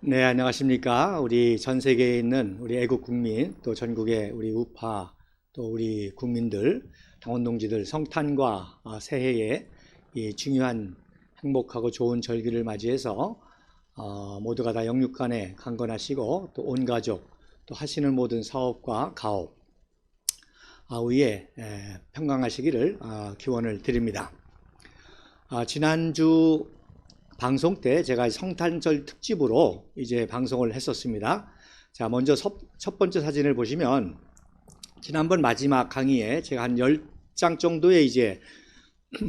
네, 안녕하십니까. 우리 전 세계에 있는 우리 애국 국민, 또 전국의 우리 우파, 또 우리 국민들, 당원 동지들 성탄과 새해에 이 중요한 행복하고 좋은 절기를 맞이해서 모두가 다 영육간에 강건하시고 또 온 가족, 또 하시는 모든 사업과 가업 위에 평강하시기를 기원을 드립니다. 지난주 방송 때 제가 성탄절 특집으로 이제 방송을 했었습니다. 자, 먼저 첫 번째 사진을 보시면 지난번 마지막 강의에 제가 한 10장 정도의 이제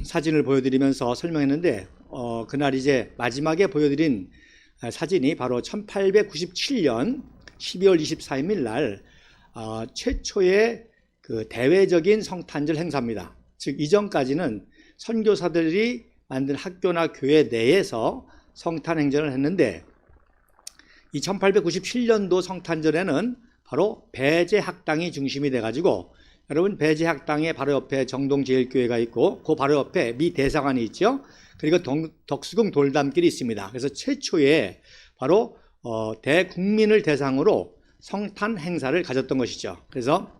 사진을 보여드리면서 설명했는데 그날 이제 마지막에 보여드린 사진이 바로 1897년 12월 24일 날 최초의 그 대외적인 성탄절 행사입니다. 즉 이전까지는 선교사들이 만든 학교나 교회 내에서 성탄 행전을 했는데 이 1897년도 성탄절에는 바로 배제학당이 중심이 돼가지고, 여러분 배제학당의 바로 옆에 정동제일교회가 있고 그 바로 옆에 미 대사관이 있죠. 그리고 덕수궁 돌담길이 있습니다. 그래서 최초에 바로 대국민을 대상으로 성탄 행사를 가졌던 것이죠. 그래서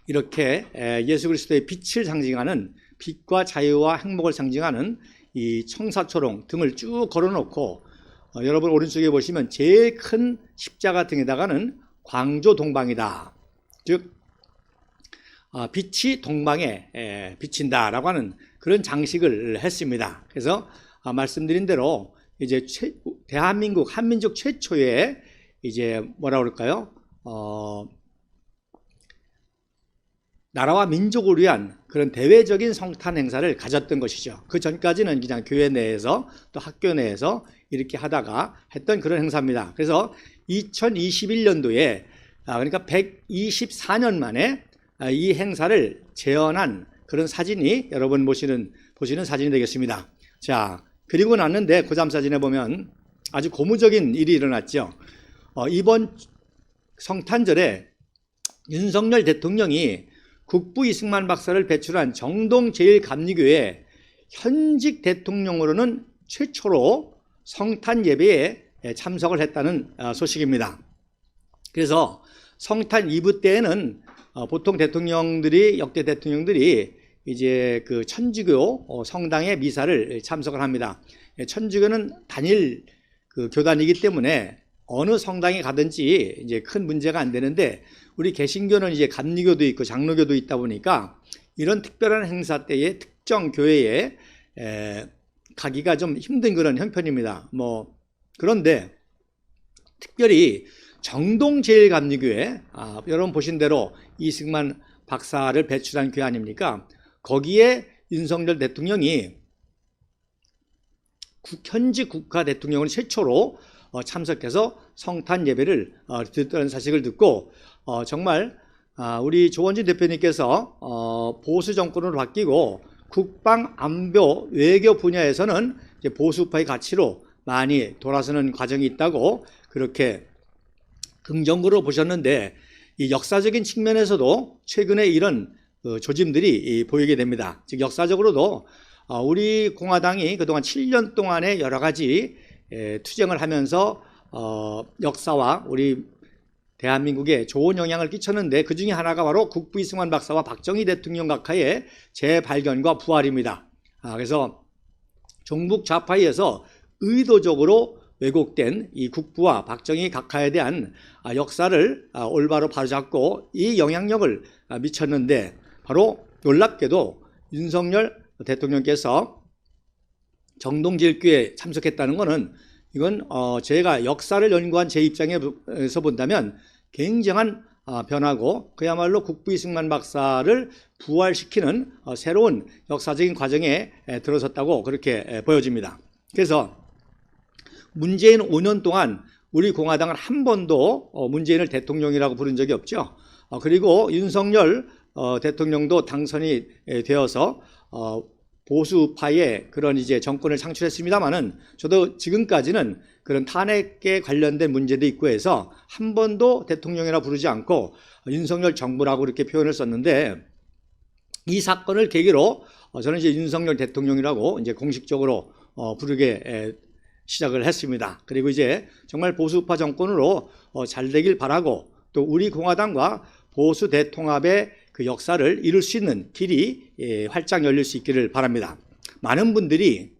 이렇게 예수 그리스도의 빛을 상징하는, 빛과 자유와 행복을 상징하는 이 청사초롱 등을 쭉 걸어놓고 여러분 오른쪽에 보시면 제일 큰 십자가 등에다가는 광조 동방이다. 즉 빛이 동방에 비친다라고 하는 그런 장식을 했습니다. 그래서 말씀드린 대로 이제 대한민국 한민족 최초의 이제 뭐라 그럴까요? 나라와 민족을 위한 그런 대외적인 성탄 행사를 가졌던 것이죠. 그 전까지는 그냥 교회 내에서 또 학교 내에서 이렇게 하다가 했던 그런 행사입니다. 그래서 2021년도에 그러니까 124년 만에 이 행사를 재현한 그런 사진이 여러분 보시는 사진이 되겠습니다. 자, 그리고 났는데 그 다음 사진에 보면 아주 고무적인 일이 일어났죠. 이번 성탄절에 윤석열 대통령이 국부 이승만 박사를 배출한 정동제일감리교회 현직 대통령으로는 최초로 성탄 예배에 참석을 했다는 소식입니다. 그래서 성탄 이브 때에는 보통 대통령들이, 역대 대통령들이 이제 그 천주교 성당의 미사를 참석을 합니다. 천주교는 단일 그 교단이기 때문에 어느 성당에 가든지 이제 큰 문제가 안 되는데, 우리 개신교는 이제 감리교도 있고 장로교도 있다 보니까 이런 특별한 행사 때에 특정 교회에 가기가 좀 힘든 그런 형편입니다. 그런데 특별히 정동제일감리교회, 여러분 보신 대로 이승만 박사를 배출한 교회 아닙니까? 거기에 윤석열 대통령이 현직 국가 대통령을 최초로 참석해서 성탄 예배를 드렸다는 사실을 듣고 정말 우리 조원진 대표님께서 보수 정권으로 바뀌고 국방, 안보, 외교 분야에서는 이제 보수파의 가치로 많이 돌아서는 과정이 있다고 그렇게 긍정으로 보셨는데, 이 역사적인 측면에서도 최근에 이런 조짐들이 보이게 됩니다. 즉 역사적으로도 우리 공화당이 그동안 7년 동안의 여러 가지 투쟁을 하면서 역사와 우리 대한민국에 좋은 영향을 끼쳤는데, 그 중에 하나가 바로 국부 이승만 박사와 박정희 대통령 각하의 재발견과 부활입니다. 그래서 종북 좌파에서 의도적으로 왜곡된 이 국부와 박정희 각하에 대한 역사를 올바로 바로잡고 이 영향력을 미쳤는데, 바로 놀랍게도 윤석열 대통령께서 정동제일교회에 참석했다는 것은, 이건 제가 역사를 연구한 제 입장에서 본다면 굉장한 변화고 그야말로 국부 이승만 박사를 부활시키는 새로운 역사적인 과정에 들어섰다고 그렇게 보여집니다. 그래서 문재인 5년 동안 우리 공화당은 한 번도 문재인을 대통령이라고 부른 적이 없죠. 그리고 윤석열 대통령도 당선이 되어서 보수파의 그런 이제 정권을 창출했습니다만은, 저도 지금까지는 그런 탄핵에 관련된 문제도 있고 해서 한 번도 대통령이라 부르지 않고 윤석열 정부라고 그렇게 표현을 썼는데, 이 사건을 계기로 저는 이제 윤석열 대통령이라고 이제 공식적으로 부르게 시작을 했습니다. 그리고 이제 정말 보수우파 정권으로 잘 되길 바라고, 또 우리 공화당과 보수 대통합의 그 역사를 이룰 수 있는 길이 활짝 열릴 수 있기를 바랍니다. 많은 분들이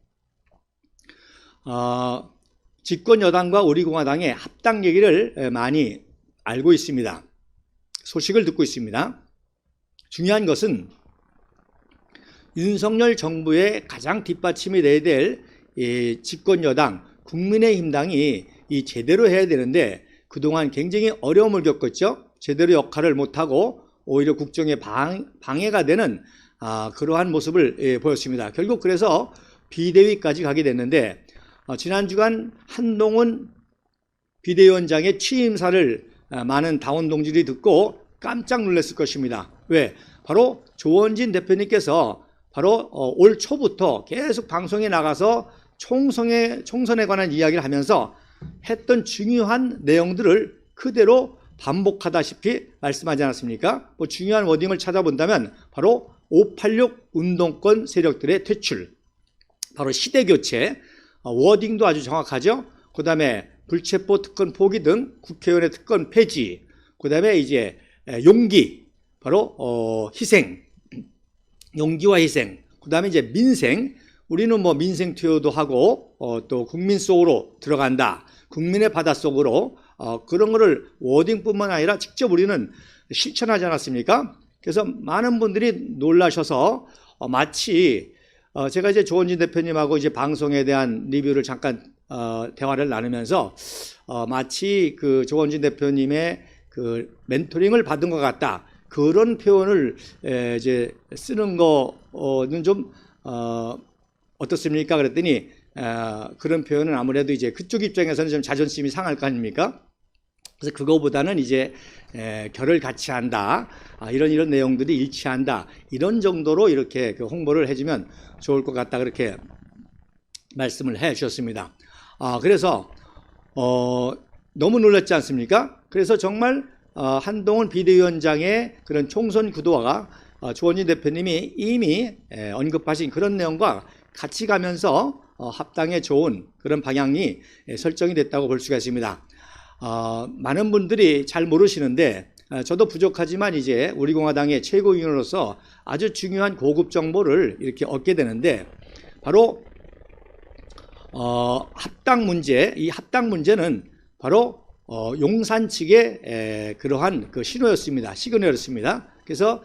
집권 여당과 우리 공화당의 합당 얘기를 많이 알고 있습니다. 소식을 듣고 있습니다. 중요한 것은 윤석열 정부의 가장 뒷받침이 돼야 될 집권 여당 국민의힘당이 제대로 해야 되는데, 그동안 굉장히 어려움을 겪었죠. 제대로 역할을 못하고 오히려 국정에 방해가 되는 그러한 모습을 보였습니다. 결국 그래서 비대위까지 가게 됐는데, 지난 주간 한동훈 비대위원장의 취임사를 많은 당원 동지들이 듣고 깜짝 놀랐을 것입니다. 왜? 바로 조원진 대표님께서 바로 올 초부터 계속 방송에 나가서 총선에 관한 이야기를 하면서 했던 중요한 내용들을 그대로 반복하다시피 말씀하지 않았습니까? 뭐 중요한 워딩을 찾아본다면 바로 586 운동권 세력들의 퇴출, 바로 시대교체, 워딩도 아주 정확하죠. 그 다음에 불체포 특권 포기 등 국회의원의 특권 폐지, 그 다음에 이제 용기, 바로 희생, 용기와 희생, 그 다음에 이제 민생, 우리는 뭐 민생 투여도 하고 또 국민 속으로 들어간다, 국민의 바닷속으로, 그런 거를 워딩뿐만 아니라 직접 우리는 실천하지 않았습니까? 그래서 많은 분들이 놀라셔서 마치 제가 이제 조원진 대표님하고 이제 방송에 대한 리뷰를 잠깐 대화를 나누면서 마치 그 조원진 대표님의 그 멘토링을 받은 것 같다, 그런 표현을 이제 쓰는 거는 좀 어떻습니까? 그랬더니 그런 표현은 아무래도 이제 그쪽 입장에서는 좀 자존심이 상할 거 아닙니까? 그래서 그거보다는 이제 결을 같이 한다, 이런 내용들이 일치한다, 이런 정도로 이렇게 그 홍보를 해주면 좋을 것 같다, 그렇게 말씀을 해 주셨습니다. 그래서 너무 놀랐지 않습니까? 그래서 정말 한동훈 비대위원장의 그런 총선 구도와 조원진 대표님이 이미 언급하신 그런 내용과 같이 가면서 합당에 좋은 그런 방향이 설정이 됐다고 볼 수가 있습니다. 많은 분들이 잘 모르시는데, 저도 부족하지만 이제 우리 공화당의 최고위원으로서 아주 중요한 고급 정보를 이렇게 얻게 되는데, 바로 합당 문제, 이 합당 문제는 바로 용산 측의 그러한 그 신호였습니다. 시그널이었습니다. 그래서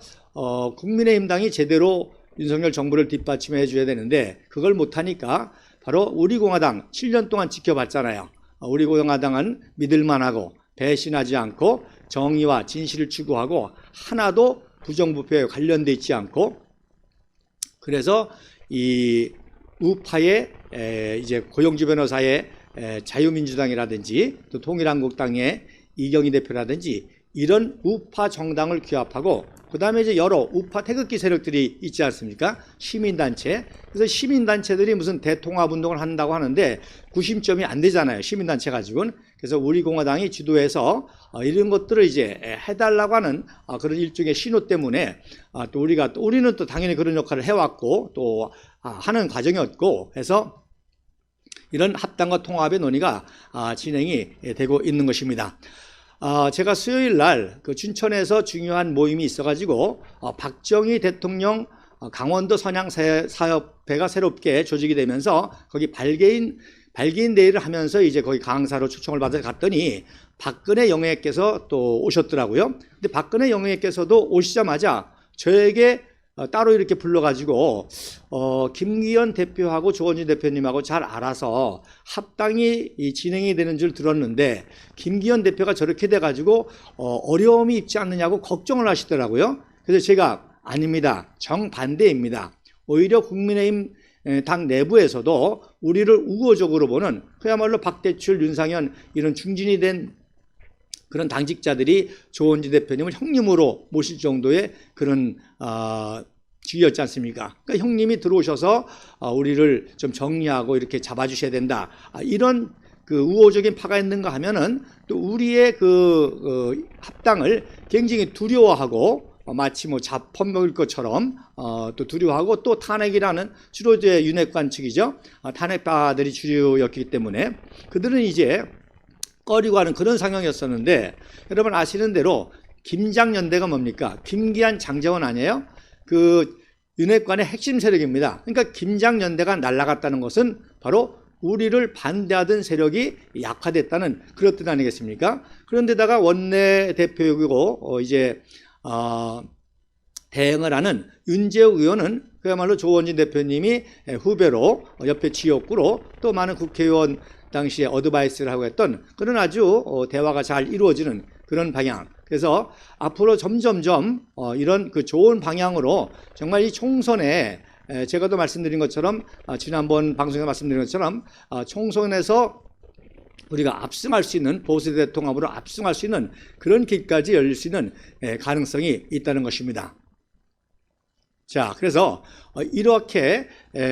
국민의힘당이 제대로 윤석열 정부를 뒷받침해 줘야 되는데, 그걸 못하니까 바로 우리 공화당 7년 동안 지켜봤잖아요. 우리 공화당은 믿을만하고 배신하지 않고 정의와 진실을 추구하고 하나도 부정부패에 관련돼 있지 않고, 그래서 이 우파의 이제 고영주 변호사의 자유민주당이라든지 또 통일한국당의 이경희 대표라든지 이런 우파 정당을 규합하고, 그 다음에 이제 여러 우파 태극기 세력들이 있지 않습니까? 시민단체. 그래서 시민단체들이 무슨 대통합운동을 한다고 하는데 구심점이 안 되잖아요, 시민단체 가지고는. 그래서 우리 공화당이 주도해서 이런 것들을 이제 해달라고 하는 그런 일종의 신호 때문에 또 우리는 또 당연히 그런 역할을 해왔고 또 하는 과정이었고 해서 이런 합당과 통합의 논의가 진행이 되고 있는 것입니다. 제가 수요일 날 그 춘천에서 중요한 모임이 있어가지고 박정희 대통령 강원도 선양사협회가 새롭게 조직이 되면서 거기 발기인 데이를 하면서 이제 거기 강사로 초청을 받아서 갔더니 박근혜 영예께서 또 오셨더라고요. 근데 박근혜 영예께서도 오시자마자 저에게 따로 이렇게 불러가지고 김기현 대표하고 조원진 대표님하고 잘 알아서 합당이 진행이 되는 줄 들었는데 김기현 대표가 저렇게 돼가지고 어려움이 있지 않느냐고 걱정을 하시더라고요. 그래서 제가 아닙니다, 정반대입니다. 오히려 국민의힘 당 내부에서도 우리를 우호적으로 보는, 그야말로 박대출, 윤상현 이런 중진이 된 그런 당직자들이 조원진 대표님을 형님으로 모실 정도의 그런 지위였지 않습니까? 그러니까 형님이 들어오셔서 우리를 좀 정리하고 이렇게 잡아주셔야 된다, 이런 그 우호적인 파가 있는가 하면은 또 우리의 그 합당을 굉장히 두려워하고 마치 뭐 잡범먹일 것처럼 또 두려워하고, 또 탄핵이라는 주로 이제 윤핵관 측이죠. 탄핵파들이 주류였기 때문에 그들은 이제 꺼리고 하는 그런 상황이었었는데, 여러분 아시는 대로 김장연대가 뭡니까? 김기한, 장제원 아니에요? 그 윤핵관의 핵심 세력입니다. 그러니까 김장연대가 날아갔다는 것은 바로 우리를 반대하던 세력이 약화됐다는 그런 뜻 아니겠습니까? 그런데다가 원내대표이고 이제 대응을 하는 윤재욱 의원은 그야말로 조원진 대표님이 후배로 옆에 지역구로 또 많은 국회의원 당시에 어드바이스를 하고 했던 그런 아주 대화가 잘 이루어지는 그런 방향. 그래서 앞으로 점점점 이런 그 좋은 방향으로 정말 이 총선에 제가 또 말씀드린 것처럼 지난번 방송에 말씀드린 것처럼 총선에서 우리가 압승할 수 있는, 보수 대통합으로 압승할 수 있는 그런 길까지 열릴 수 있는 가능성이 있다는 것입니다. 자, 그래서 이렇게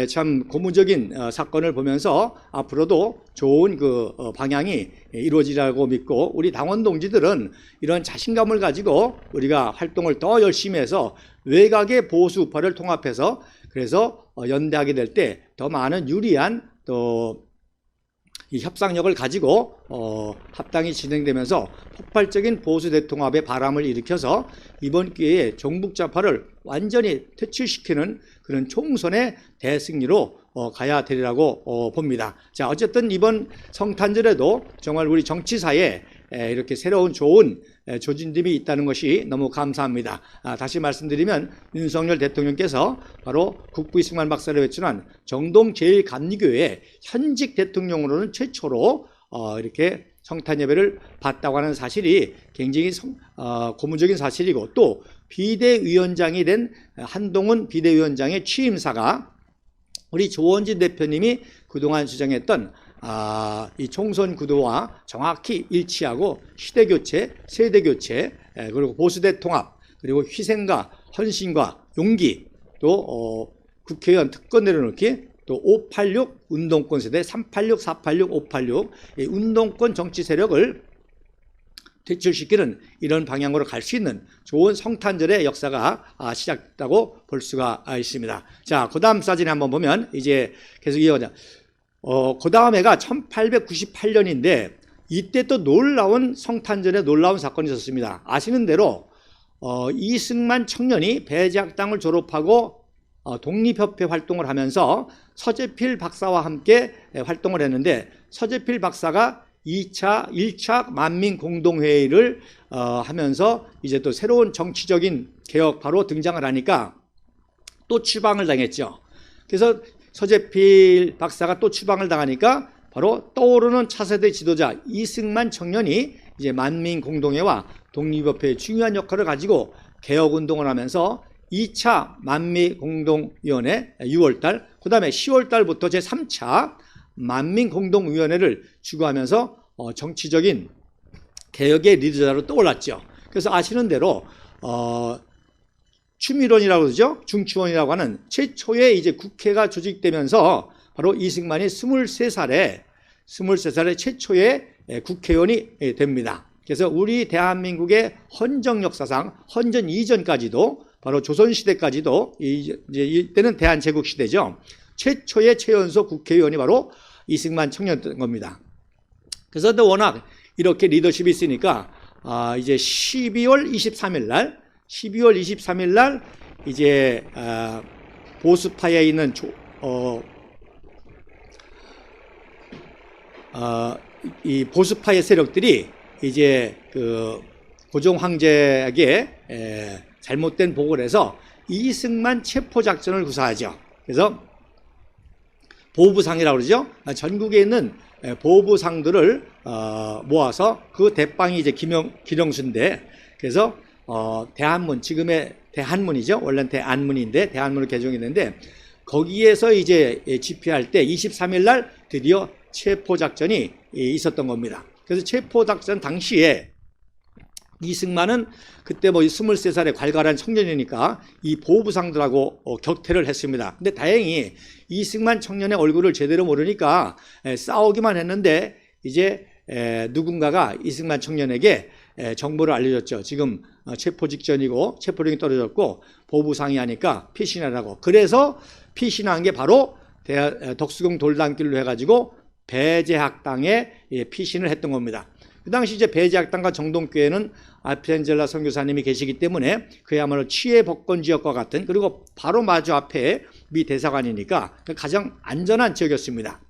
참 고무적인 사건을 보면서 앞으로도 좋은 그 방향이 이루어지라고 믿고, 우리 당원 동지들은 이런 자신감을 가지고 우리가 활동을 더 열심히 해서 외곽의 보수 우파를 통합해서, 그래서 연대하게 될 때 더 많은 유리한 또 이 협상력을 가지고 합당이 진행되면서 폭발적인 보수 대통합의 바람을 일으켜서 이번 기회에 종북좌파를 완전히 퇴출시키는 그런 총선의 대승리로 가야 되리라고 봅니다. 자, 어쨌든 이번 성탄절에도 정말 우리 정치사에 이렇게 새로운 좋은 조짐들이 있다는 것이 너무 감사합니다. 다시 말씀드리면 윤석열 대통령께서 바로 국부 이승만 박사를 외출한 정동 제1감리교회 현직 대통령으로는 최초로 이렇게 성탄 예배를 받다고 하는 사실이 굉장히 고무적인 사실이고, 또 비대위원장이 된 한동훈 비대위원장의 취임사가 우리 조원진 대표님이 그동안 주장했던 이 총선 구도와 정확히 일치하고 시대교체, 세대교체, 그리고 보수대 통합, 그리고 희생과 헌신과 용기, 또 국회의원 특권 내려놓기, 또 586 운동권 세대, 386, 486, 586 이 운동권 정치 세력을 퇴출시키는 이런 방향으로 갈 수 있는 좋은 성탄절의 역사가 시작됐다고 볼 수가 있습니다. 자, 그 다음 사진에 한번 보면 이제 계속 이어가자. 그 다음 해가 1898년인데 이때 또 놀라운 성탄절에 놀라운 사건이 있었습니다. 아시는 대로 이승만 청년이 배제학당을 졸업하고 독립협회 활동을 하면서 서재필 박사와 함께 활동을 했는데, 서재필 박사가 1차 만민공동회의를 하면서 이제 또 새로운 정치적인 개혁파로 등장을 하니까 또 추방을 당했죠. 그래서 서재필 박사가 또 추방을 당하니까 바로 떠오르는 차세대 지도자 이승만 청년이 이제 만민공동회와 독립협회의 중요한 역할을 가지고 개혁운동을 하면서 2차 만민공동위원회 6월달, 그 다음에 10월달부터 제3차 만민공동위원회를 주구하면서 정치적인 개혁의 리더자로 떠올랐죠. 그래서 아시는 대로 추미론이라고 그러죠. 중추원이라고 하는 최초의 이제 국회가 조직되면서 바로 이승만이 23살에 최초의 국회의원이 됩니다. 그래서 우리 대한민국의 헌정 역사상 헌전 이전까지도, 바로 조선시대까지도, 이때는 대한제국시대죠. 최초의 최연소 국회의원이 바로 이승만 청년이었던 겁니다. 그래서 또 워낙 이렇게 리더십이 있으니까 이제 12월 23일 날 이제 보수파에 있는 이 보수파의 세력들이 이제 그 고종 황제에게 잘못된 보고를 해서 이승만 체포 작전을 구사하죠. 그래서 보부상이라고 그러죠. 전국에 있는 보부상들을 모아서 그 대빵이 이제 기령수인데, 그래서 대한문, 지금의 대한문이죠. 원래는 대안문인데 대한문으로 개종했는데, 거기에서 이제 집회할 때 23일 날 드디어 체포 작전이 있었던 겁니다. 그래서 체포 작전 당시에 이승만은 그때 뭐 23살의 괄괄한 청년이니까 이 보부상들하고 격퇴를 했습니다. 근데 다행히 이승만 청년의 얼굴을 제대로 모르니까 싸우기만 했는데 이제 누군가가 이승만 청년에게 정보를 알려줬죠. 지금 체포 직전이고 체포령이 떨어졌고 보부상의하니까 피신하라고. 그래서 피신한 게 바로 덕수궁 돌담길로 해가지고 배제학당에 피신을 했던 겁니다. 그 당시 이제 배제학당과 정동교회는 아펜젤라 선교사님이 계시기 때문에 그야말로 치외법권 지역과 같은, 그리고 바로 마주 앞에 미 대사관이니까 가장 안전한 지역이었습니다.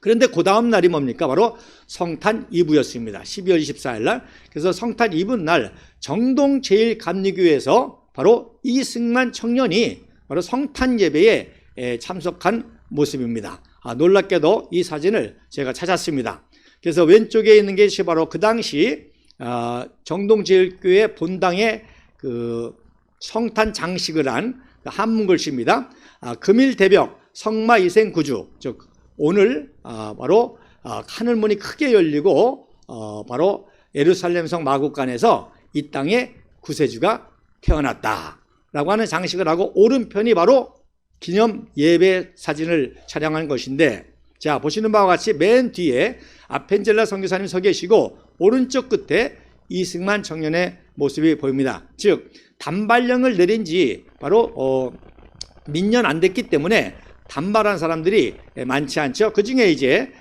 그런데 그 다음 날이 뭡니까? 바로 성탄 이브였습니다. 12월 24일 날. 그래서 성탄 이브 날 정동 제1감리교회에서 바로 이승만 청년이 바로 성탄 예배에 참석한 모습입니다. 놀랍게도 이 사진을 제가 찾았습니다. 그래서 왼쪽에 있는 것이 바로 그 당시 정동 제1교회 본당의 그 성탄 장식을 한 한문글씨입니다. 금일대벽 성마이생구주, 즉 오늘 바로 하늘문이 크게 열리고 바로 예루살렘성 마국간에서 이 땅에 구세주가 태어났다라고 하는 장식을 하고, 오른편이 바로 기념 예배 사진을 촬영한 것인데, 자, 보시는 바와 같이 맨 뒤에 아펜젤라 선교사님 서 계시고 오른쪽 끝에 이승만 청년의 모습이 보입니다. 즉 단발령을 내린 지 바로 몇 년 안 됐기 때문에 단발한 사람들이 많지 않죠. 그 중에 이제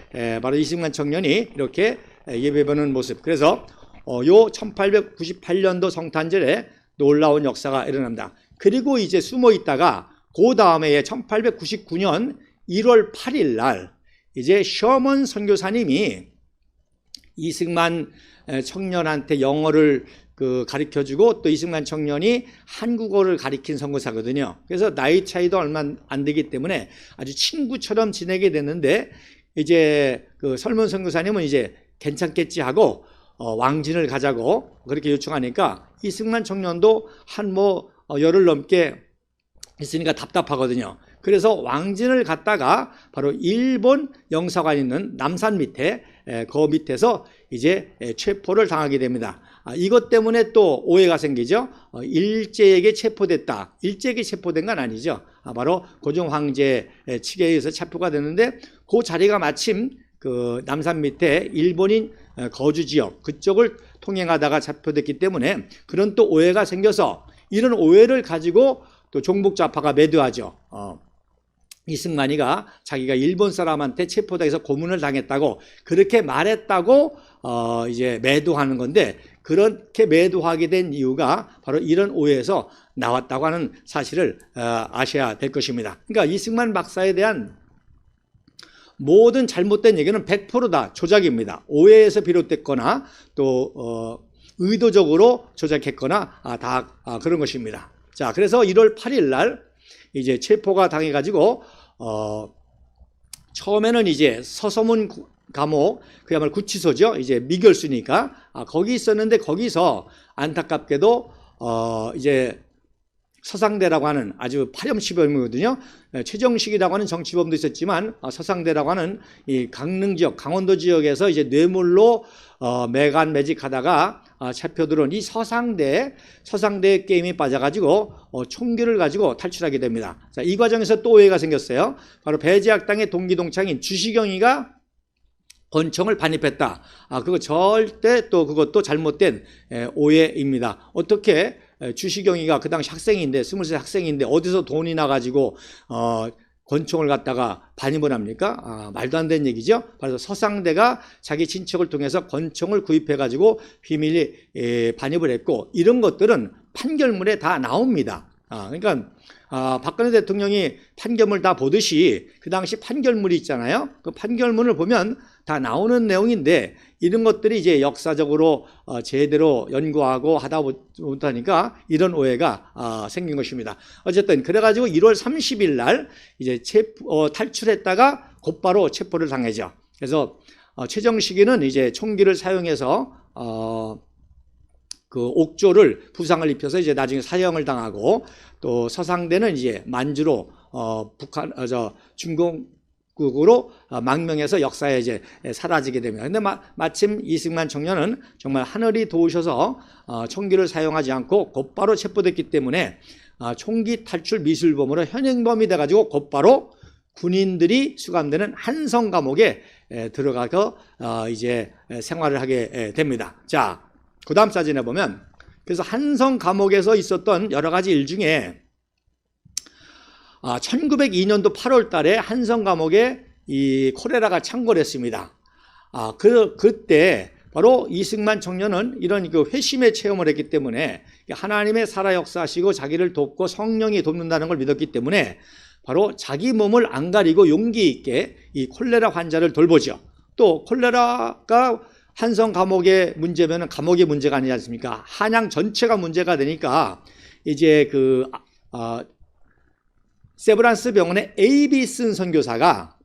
바로 이승만 청년이 이렇게 예배보는 모습. 그래서 요 1898년도 성탄절에 놀라운 역사가 일어납니다. 그리고 이제 숨어 있다가 그 다음에 1899년 1월 8일 날 이제 셔먼 선교사님이 이승만 청년한테 영어를 가르쳐주고, 또 이승만 청년이 한국어를 가르친 선교사거든요. 그래서 나이 차이도 얼마 안 되기 때문에 아주 친구처럼 지내게 됐는데, 이제 그 설문 선교사님은 이제 괜찮겠지 하고 왕진을 가자고 그렇게 요청하니까 이승만 청년도 한 열흘 넘게 있으니까 답답하거든요. 그래서 왕진을 갔다가 바로 일본 영사관 있는 남산 밑에 그 밑에서 이제 체포를 당하게 됩니다. 이것 때문에 또 오해가 생기죠. 일제에게 체포됐다. 일제에게 체포된 건 아니죠. 바로 고종 황제 측에 의해서 체포가 됐는데, 그 자리가 마침 그 남산 밑에 일본인 거주 지역 그쪽을 통행하다가 체포됐기 때문에 그런 또 오해가 생겨서, 이런 오해를 가지고 또 종북좌파가 매도하죠. 이승만이가 자기가 일본 사람한테 체포돼서 고문을 당했다고 그렇게 말했다고 이제 매도하는 건데, 그렇게 매도하게 된 이유가 바로 이런 오해에서 나왔다고 하는 사실을 아셔야 될 것입니다. 그러니까 이승만 박사에 대한 모든 잘못된 얘기는 100%다 조작입니다. 오해에서 비롯됐거나 또 의도적으로 조작했거나 다 그런 것입니다. 자, 그래서 1월 8일 날 이제 체포가 당해가지고 처음에는 이제 서서문 감옥, 그야말로 구치소죠. 이제 미결수니까 거기 있었는데, 거기서 안타깝게도 이제 서상대라고 하는 아주 파렴치범이거든요. 최정식이라고 하는 정치범도 있었지만 서상대라고 하는 이 강릉 지역, 강원도 지역에서 이제 뇌물로 매간매직하다가 잡혀 들어온 이 서상대 게임에 빠져가지고 총기를 가지고 탈출하게 됩니다. 자, 이 과정에서 또 오해가 생겼어요. 바로 배제학당의 동기동창인 주시경이가 권총을 반입했다. 그거 절대 또 그것도 잘못된 오해입니다. 어떻게 주시경이가 그 당시 학생인데, 23살 학생인데 어디서 돈이 나가지고 권총을 갖다가 반입을 합니까? 말도 안 되는 얘기죠. 그래서 서상대가 자기 친척을 통해서 권총을 구입해가지고 비밀리 반입을 했고, 이런 것들은 판결문에 다 나옵니다. 그러니까 박근혜 대통령이 판결문을 다 보듯이 그 당시 판결문이 있잖아요. 그 판결문을 보면 다 나오는 내용인데, 이런 것들이 이제 역사적으로 제대로 연구하고 하다 못하니까 이런 오해가 생긴 것입니다. 어쨌든 그래가지고 1월 30일 날 이제 탈출했다가 곧바로 체포를 당하죠. 그래서 최정식이는 이제 총기를 사용해서 그 옥조를 부상을 입혀서 이제 나중에 사형을 당하고, 또 서상대는 이제 만주로 중공국으로 망명해서 역사에 이제 사라지게 됩니다. 근데 마침 이승만 청년은 정말 하늘이 도우셔서 총기를 사용하지 않고 곧바로 체포됐기 때문에 총기 탈출 미술범으로 현행범이 돼가지고 곧바로 군인들이 수감되는 한성 감옥에 들어가서 이제 생활을 하게 됩니다. 자, 그 다음 사진에 보면 그래서 한성 감옥에서 있었던 여러 가지 일 중에 1902년도 8월 달에 한성 감옥에 이 콜레라가 창궐 했습니다. 그때 바로 이승만 청년은 이런 그 회심의 체험을 했기 때문에 하나님의 살아 역사하시고 자기를 돕고 성령이 돕는다는 걸 믿었기 때문에 바로 자기 몸을 안 가리고 용기 있게 이 콜레라 환자를 돌보죠. 또 콜레라가 한성 감옥의 문제면은 감옥의 문제가 아니지 않습니까? 한양 전체가 문제가 되니까 이제 세브란스 병원의 에이비슨 선교사가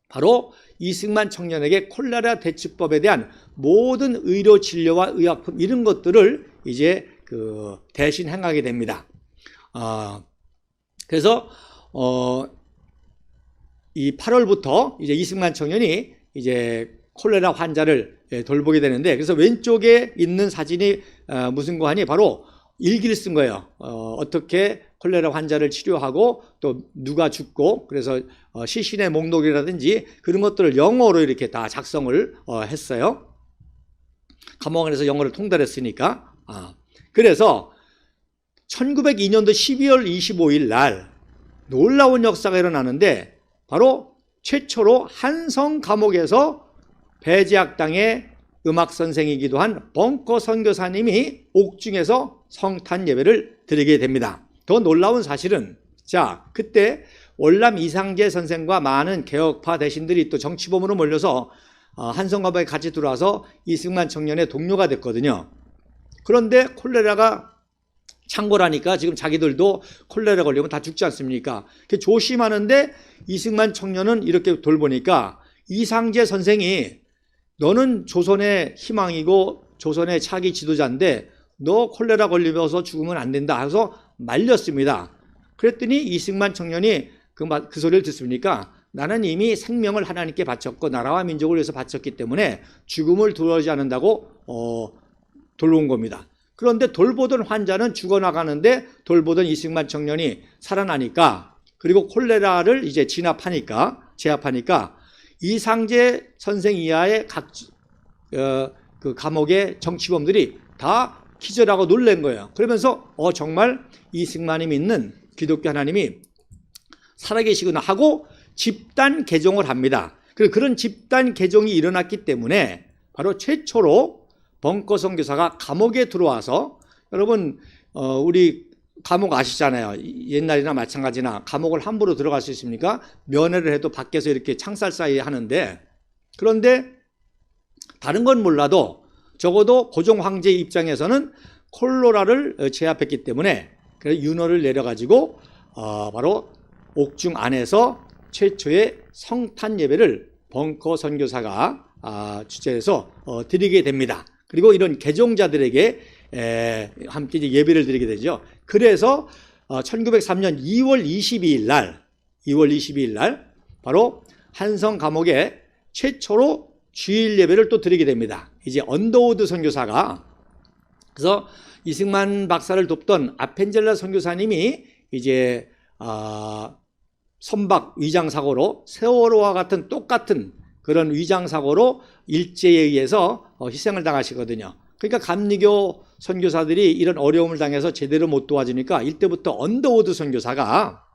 바로 이승만 청년에게 콜레라 대처법에 대한 모든 의료 진료와 의약품 이런 것들을 이제 대신 행하게 됩니다. 그래서 이 8월부터 이제 이승만 청년이 이제 콜레라 환자를 돌보게 되는데, 그래서 왼쪽에 있는 사진이 무슨 거 하니 바로 일기를 쓴 거예요. 어떻게 콜레라 환자를 치료하고 또 누가 죽고, 그래서 시신의 목록이라든지 그런 것들을 영어로 이렇게 다 작성을 했어요. 감옥 안에서 영어를 통달했으니까. 그래서 1902년도 12월 25일 날 놀라운 역사가 일어나는데, 바로 최초로 한성 감옥에서 배제학당의 음악 선생이기도 한 벙커 선교사님이 옥중에서 성탄 예배를 드리게 됩니다. 더 놀라운 사실은, 자, 그때 월남 이상재 선생과 많은 개혁파 대신들이 또 정치범으로 몰려서 한성 감옥에 같이 들어와서 이승만 청년의 동료가 됐거든요. 그런데 콜레라가 창궐하니까 지금 자기들도 콜레라 걸리면 다 죽지 않습니까? 조심하는데 이승만 청년은 이렇게 돌보니까 이상재 선생이 너는 조선의 희망이고 조선의 차기 지도자인데 너 콜레라 걸리면서 죽으면 안 된다 해서 말렸습니다. 그랬더니 이승만 청년이 그 소리를 듣습니까? 나는 이미 생명을 하나님께 바쳤고 나라와 민족을 위해서 바쳤기 때문에 죽음을 두려워하지 않는다고 돌아온 겁니다. 그런데 돌보던 환자는 죽어나가는데 돌보던 이승만 청년이 살아나니까, 그리고 콜레라를 이제 제압하니까 이상재 선생 이하의 각 그 감옥의 정치범들이 다 기절하고 놀란 거예요. 그러면서 정말 이승만이 믿는 기독교 하나님이 살아계시구나 하고 집단 개종을 합니다. 그리고 그런 집단 개종이 일어났기 때문에 바로 최초로 벙커 선교사가 감옥에 들어와서, 여러분 우리 감옥 아시잖아요. 옛날이나 마찬가지나 감옥을 함부로 들어갈 수 있습니까? 면회를 해도 밖에서 이렇게 창살 사이에 하는데, 그런데 다른 건 몰라도 적어도 고종 황제 입장에서는 콜레라를 제압했기 때문에 윤허를 내려가지고 바로 옥중 안에서 최초의 성탄 예배를 벙커 선교사가 주재해서 드리게 됩니다. 그리고 이런 개종자들에게 함께 이제 예배를 드리게 되죠. 그래서 1903년 2월 22일 날 바로 한성 감옥에 최초로 주일 예배를 또 드리게 됩니다. 이제 언더우드 선교사가, 그래서 이승만 박사를 돕던 아펜젤라 선교사님이 이제 선박 위장 사고로, 세월호와 같은 똑같은 그런 위장 사고로 일제에 의해서 희생을 당하시거든요. 그러니까 감리교 선교사들이 이런 어려움을 당해서 제대로 못 도와주니까 이때부터 언더우드 선교사가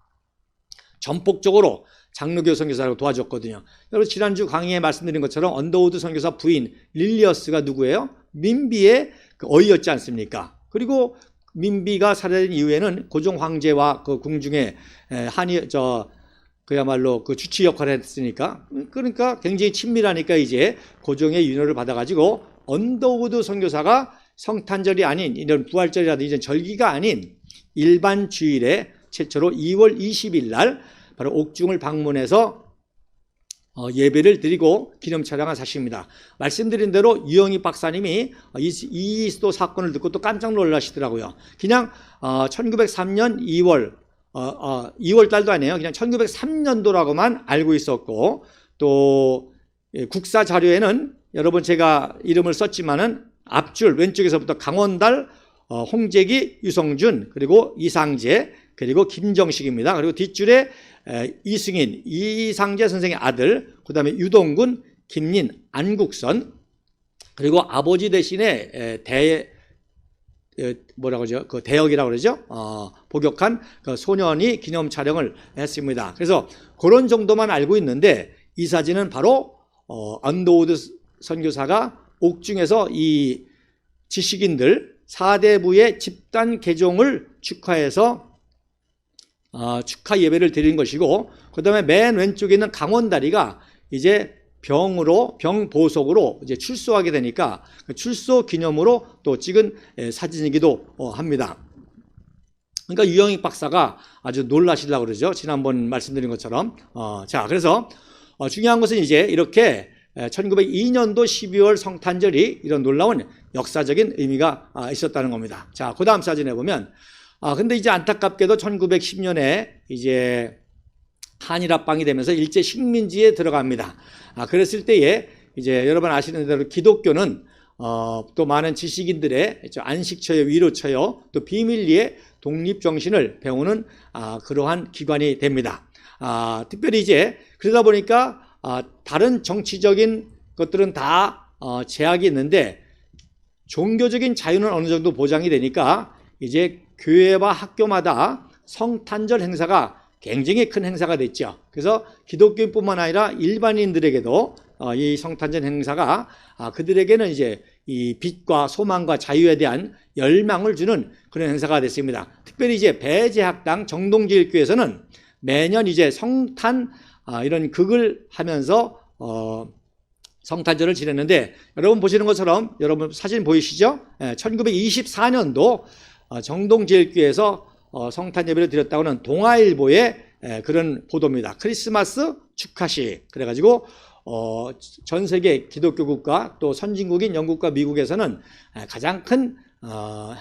전폭적으로 장로교 선교사를 도와줬거든요. 여러분 지난주 강의에 말씀드린 것처럼 언더우드 선교사 부인 릴리어스가 누구예요? 민비의 어이였지 않습니까? 그리고 민비가 살해된 이후에는 고종 황제와 그 궁중에 그야말로 그 주치 역할을 했으니까, 그러니까 굉장히 친밀하니까 이제 고종의 윤허를 받아가지고 언더우드 선교사가 성탄절이 아닌 이런 부활절이라든지 이런 절기가 아닌 일반 주일에 최초로 2월 20일 날 바로 옥중을 방문해서 예배를 드리고 기념 촬영한 사실입니다. 말씀드린 대로 유영희 박사님이 이스도 사건을 듣고 또 깜짝 놀라시더라고요. 그냥 1903년 2월 달도 아니에요. 그냥 1903년도라고만 알고 있었고, 또 국사 자료에는 여러분 제가 이름을 썼지만은 앞줄 왼쪽에서부터 강원달, 홍재기, 유성준, 그리고 이상재, 그리고 김정식입니다. 그리고 뒷줄에 이승인, 이상재 선생의 아들, 그 다음에 유동근, 김린, 안국선, 그리고 아버지 대신에 뭐라고 하죠? 그 대역이라고 그러죠? 복역한 그 소년이 기념 촬영을 했습니다. 그래서 그런 정도만 알고 있는데 이 사진은 바로 언더우드 선교사가 옥중에서 이 지식인들 4대부의 집단 개종을 축하해서 축하 예배를 드린 것이고, 그 다음에 맨 왼쪽에 있는 강원다리가 이제 병 보석으로 이제 출소하게 되니까 그 출소 기념으로 또 찍은 사진이기도 합니다. 그러니까 유영익 박사가 아주 놀라시려고 그러죠. 지난번 말씀드린 것처럼. 자, 그래서 중요한 것은 이제 이렇게 1902년도 12월 성탄절이 이런 놀라운 역사적인 의미가 있었다는 겁니다. 자, 그 다음 사진에 보면, 근데 이제 안타깝게도 1910년에 이제 한일합방이 되면서 일제 식민지에 들어갑니다. 그랬을 때에 이제 여러분 아시는 대로 기독교는 또 많은 지식인들의 안식처요, 위로처요, 또 비밀리에 독립정신을 배우는 그러한 기관이 됩니다. 특별히 이제 그러다 보니까 다른 정치적인 것들은 다 제약이 있는데 종교적인 자유는 어느 정도 보장이 되니까 이제 교회와 학교마다 성탄절 행사가 굉장히 큰 행사가 됐죠. 그래서 기독교인뿐만 아니라 일반인들에게도 이 성탄절 행사가 그들에게는 이제 이 빛과 소망과 자유에 대한 열망을 주는 그런 행사가 됐습니다. 특별히 이제 배제학당 정동제일교에서는 매년 이제 성탄 이런 극을 하면서 성탄절을 지냈는데, 여러분 보시는 것처럼 여러분 사진 보이시죠? 1924년도 정동제일교에서 성탄 예배를 드렸다고는 동아일보의 그런 보도입니다. 크리스마스 축하시. 그래가지고 전 세계 기독교 국가 또 선진국인 영국과 미국에서는 가장 큰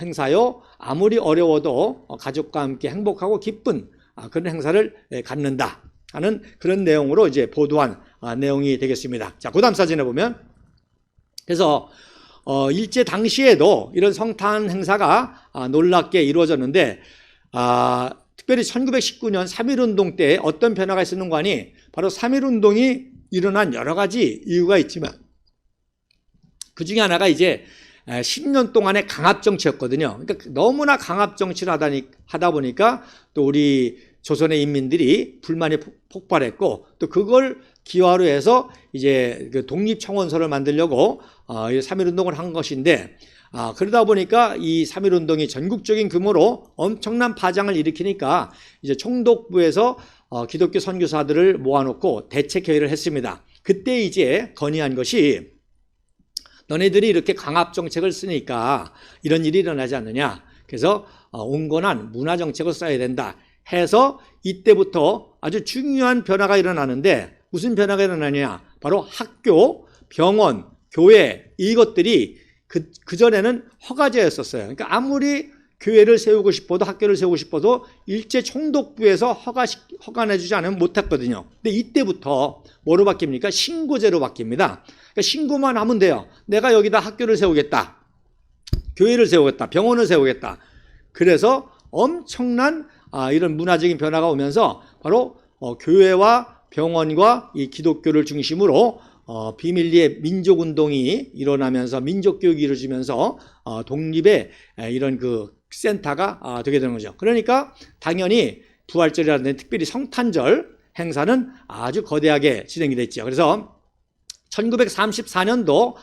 행사요, 아무리 어려워도 가족과 함께 행복하고 기쁜 그런 행사를 갖는다 하는 그런 내용으로 이제 보도한 내용이 되겠습니다. 자, 그 다음 사진에 보면, 그래서 일제 당시에도 이런 성탄 행사가 놀랍게 이루어졌는데, 특별히 1919년 3.1운동 때 어떤 변화가 있었는가 하니, 바로 3.1운동이 일어난 여러 가지 이유가 있지만 그 중에 하나가 이제 10년 동안의 강압정치였거든요. 그러니까 너무나 강압정치를 하다 보니까 또 우리 조선의 인민들이 불만이 폭발했고, 또 그걸 기화로 해서 이제 그 독립청원서를 만들려고 3.1운동을 한 것인데, 그러다 보니까 이 3.1운동이 전국적인 규모로 엄청난 파장을 일으키니까 이제 총독부에서 기독교 선교사들을 모아놓고 대책회의를 했습니다. 그때 이제 건의한 것이, 너네들이 이렇게 강압정책을 쓰니까 이런 일이 일어나지 않느냐. 그래서 온건한 문화정책을 써야 된다 해서 이때부터 아주 중요한 변화가 일어나는데, 무슨 변화가 일어나냐. 바로 학교, 병원, 교회, 이것들이 그전에는 허가제였었어요. 그러니까 아무리 교회를 세우고 싶어도 학교를 세우고 싶어도 일제 총독부에서 허가내주지 않으면 못했거든요. 근데 이때부터 뭐로 바뀝니까? 신고제로 바뀝니다. 그러니까 신고만 하면 돼요. 내가 여기다 학교를 세우겠다, 교회를 세우겠다, 병원을 세우겠다. 그래서 엄청난 이런 문화적인 변화가 오면서 바로 교회와 병원과 이 기독교를 중심으로 비밀리에 민족운동이 일어나면서 민족교육이 이루어지면서 독립의 이런 그 센터가 되게 되는 거죠. 그러니까 당연히 부활절이라든지 특별히 성탄절 행사는 아주 거대하게 진행이 됐죠. 그래서 1934년도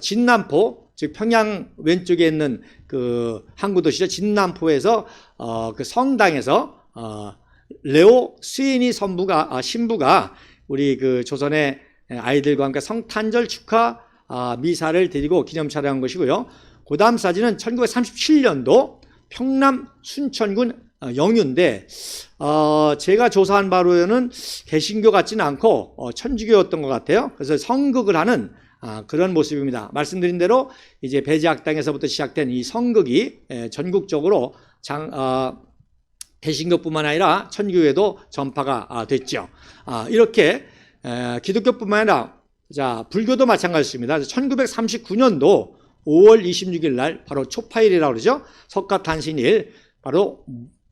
진남포, 즉 평양 왼쪽에 있는 그 항구 도시죠. 진남포에서 그 성당에서 레오 스위니 신부가 우리 그 조선의 아이들과 함께 성탄절 축하 미사를 드리고 기념 촬영한 것이고요. 그 다음 사진은 1937년도 평남 순천군 영유인데, 제가 조사한 바로는 개신교 같지는 않고 천주교였던 것 같아요. 그래서 성극을 하는 그런 모습입니다. 말씀드린 대로 이제 배제학당에서부터 시작된 이 성극이 전국적으로 개신교뿐만 아니라 천주교에도 전파가 됐죠. 이렇게 기독교뿐만 아니라 불교도 마찬가지입니다. 1939년도 5월 26일 날 바로 초파일이라고 그러죠. 석가탄신일, 바로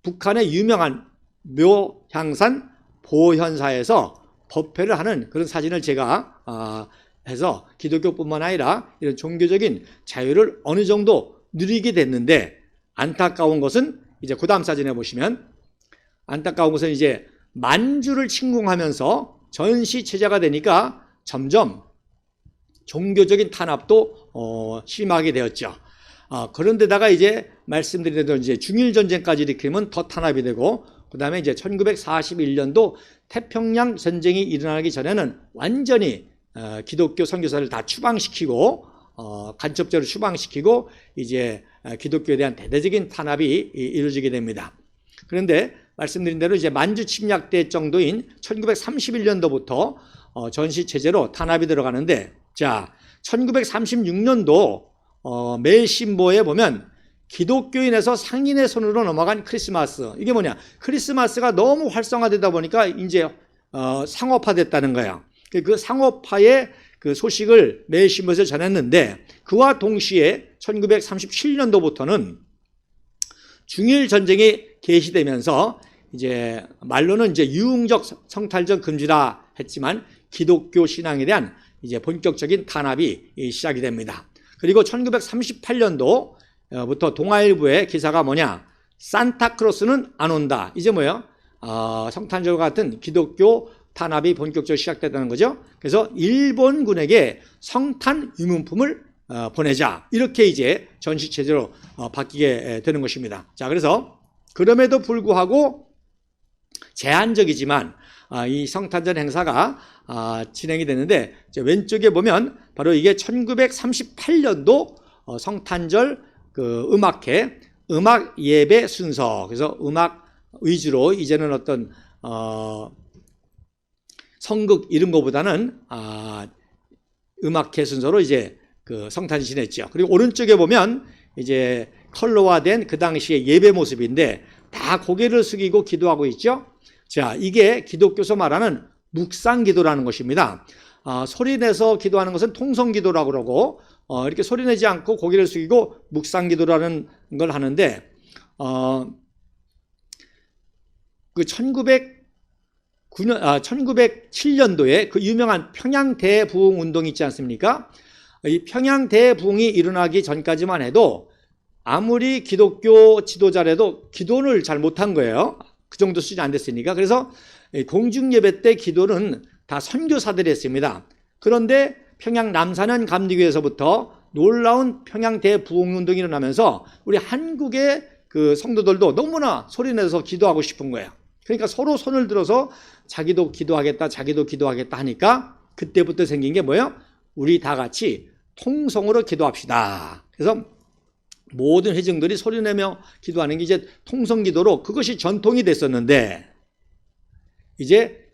북한의 유명한 묘향산 보현사에서 법회를 하는 그런 사진을 제가 해서 기독교뿐만 아니라 이런 종교적인 자유를 어느 정도 누리게 됐는데, 안타까운 것은 이제 그 다음 사진에 보시면, 안타까운 것은 이제 만주를 침공하면서 전시 체제가 되니까 점점 종교적인 탄압도 심하게 되었죠. 그런데다가 이제 말씀드린 대로 이제 중일 전쟁까지 일으키면 더 탄압이 되고, 그 다음에 이제 1941년도 태평양 전쟁이 일어나기 전에는 완전히 기독교 선교사를 다 추방시키고, 간첩적으로 추방시키고, 이제 기독교에 대한 대대적인 탄압이 이루어지게 됩니다. 그런데 말씀드린 대로 이제 만주 침략 때 정도인 1931년도부터 전시 체제로 탄압이 들어가는데, 자, 1936년도 매일신보에 보면 기독교인에서 상인의 손으로 넘어간 크리스마스, 이게 뭐냐, 크리스마스가 너무 활성화되다 보니까 이제 상업화됐다는 거예요. 그 상업화의 그 소식을 매일신보에서 전했는데, 그와 동시에 1937년도부터는 중일 전쟁이 개시되면서 이제 말로는 이제 유흥적 성탈전 금지라 했지만 기독교 신앙에 대한 이제 본격적인 탄압이 시작이 됩니다. 그리고 1938년도부터 동아일보의 기사가 뭐냐, 산타크로스는 안 온다. 이제 뭐예요? 성탄절 같은 기독교 탄압이 본격적으로 시작됐다는 거죠. 그래서 일본군에게 성탄 유문품을 보내자, 이렇게 이제 전시체제로 바뀌게 되는 것입니다. 자, 그래서 그럼에도 불구하고 제한적이지만 이 성탄절 행사가 진행이 되는데, 왼쪽에 보면 바로 이게 1938년도 성탄절 그 음악회, 음악 예배 순서. 그래서 음악 위주로 이제는 어떤 성극 이런 거보다는 음악회 순서로 이제 그 성탄을 지냈죠. 그리고 오른쪽에 보면 이제 컬러화된 그 당시의 예배 모습인데, 다 고개를 숙이고 기도하고 있죠. 자, 이게 기독교에서 말하는 묵상기도라는 것입니다. 소리내서 기도하는 것은 통성기도라고 그러고, 이렇게 소리내지 않고 고개를 숙이고 묵상기도라는 걸 하는데, 그 1907년도에 그 유명한 평양 대부흥 운동이 있지 않습니까? 이 평양 대부흥이 일어나기 전까지만 해도 아무리 기독교 지도자라도 기도를 잘 못한 거예요. 그 정도 수준이 안 됐으니까. 그래서 공중예배 때 기도는 다 선교사들이 했습니다. 그런데 평양 남사년 감리교에서부터 놀라운 평양 대부흥 운동이 일어나면서 우리 한국의 그 성도들도 너무나 소리내서 기도하고 싶은 거예요. 그러니까 서로 손을 들어서 자기도 기도하겠다, 자기도 기도하겠다 하니까 그때부터 생긴 게 뭐예요? 우리 다 같이 통성으로 기도합시다. 그래서 모든 회중들이 소리내며 기도하는 게 이제 통성기도로 그것이 전통이 됐었는데,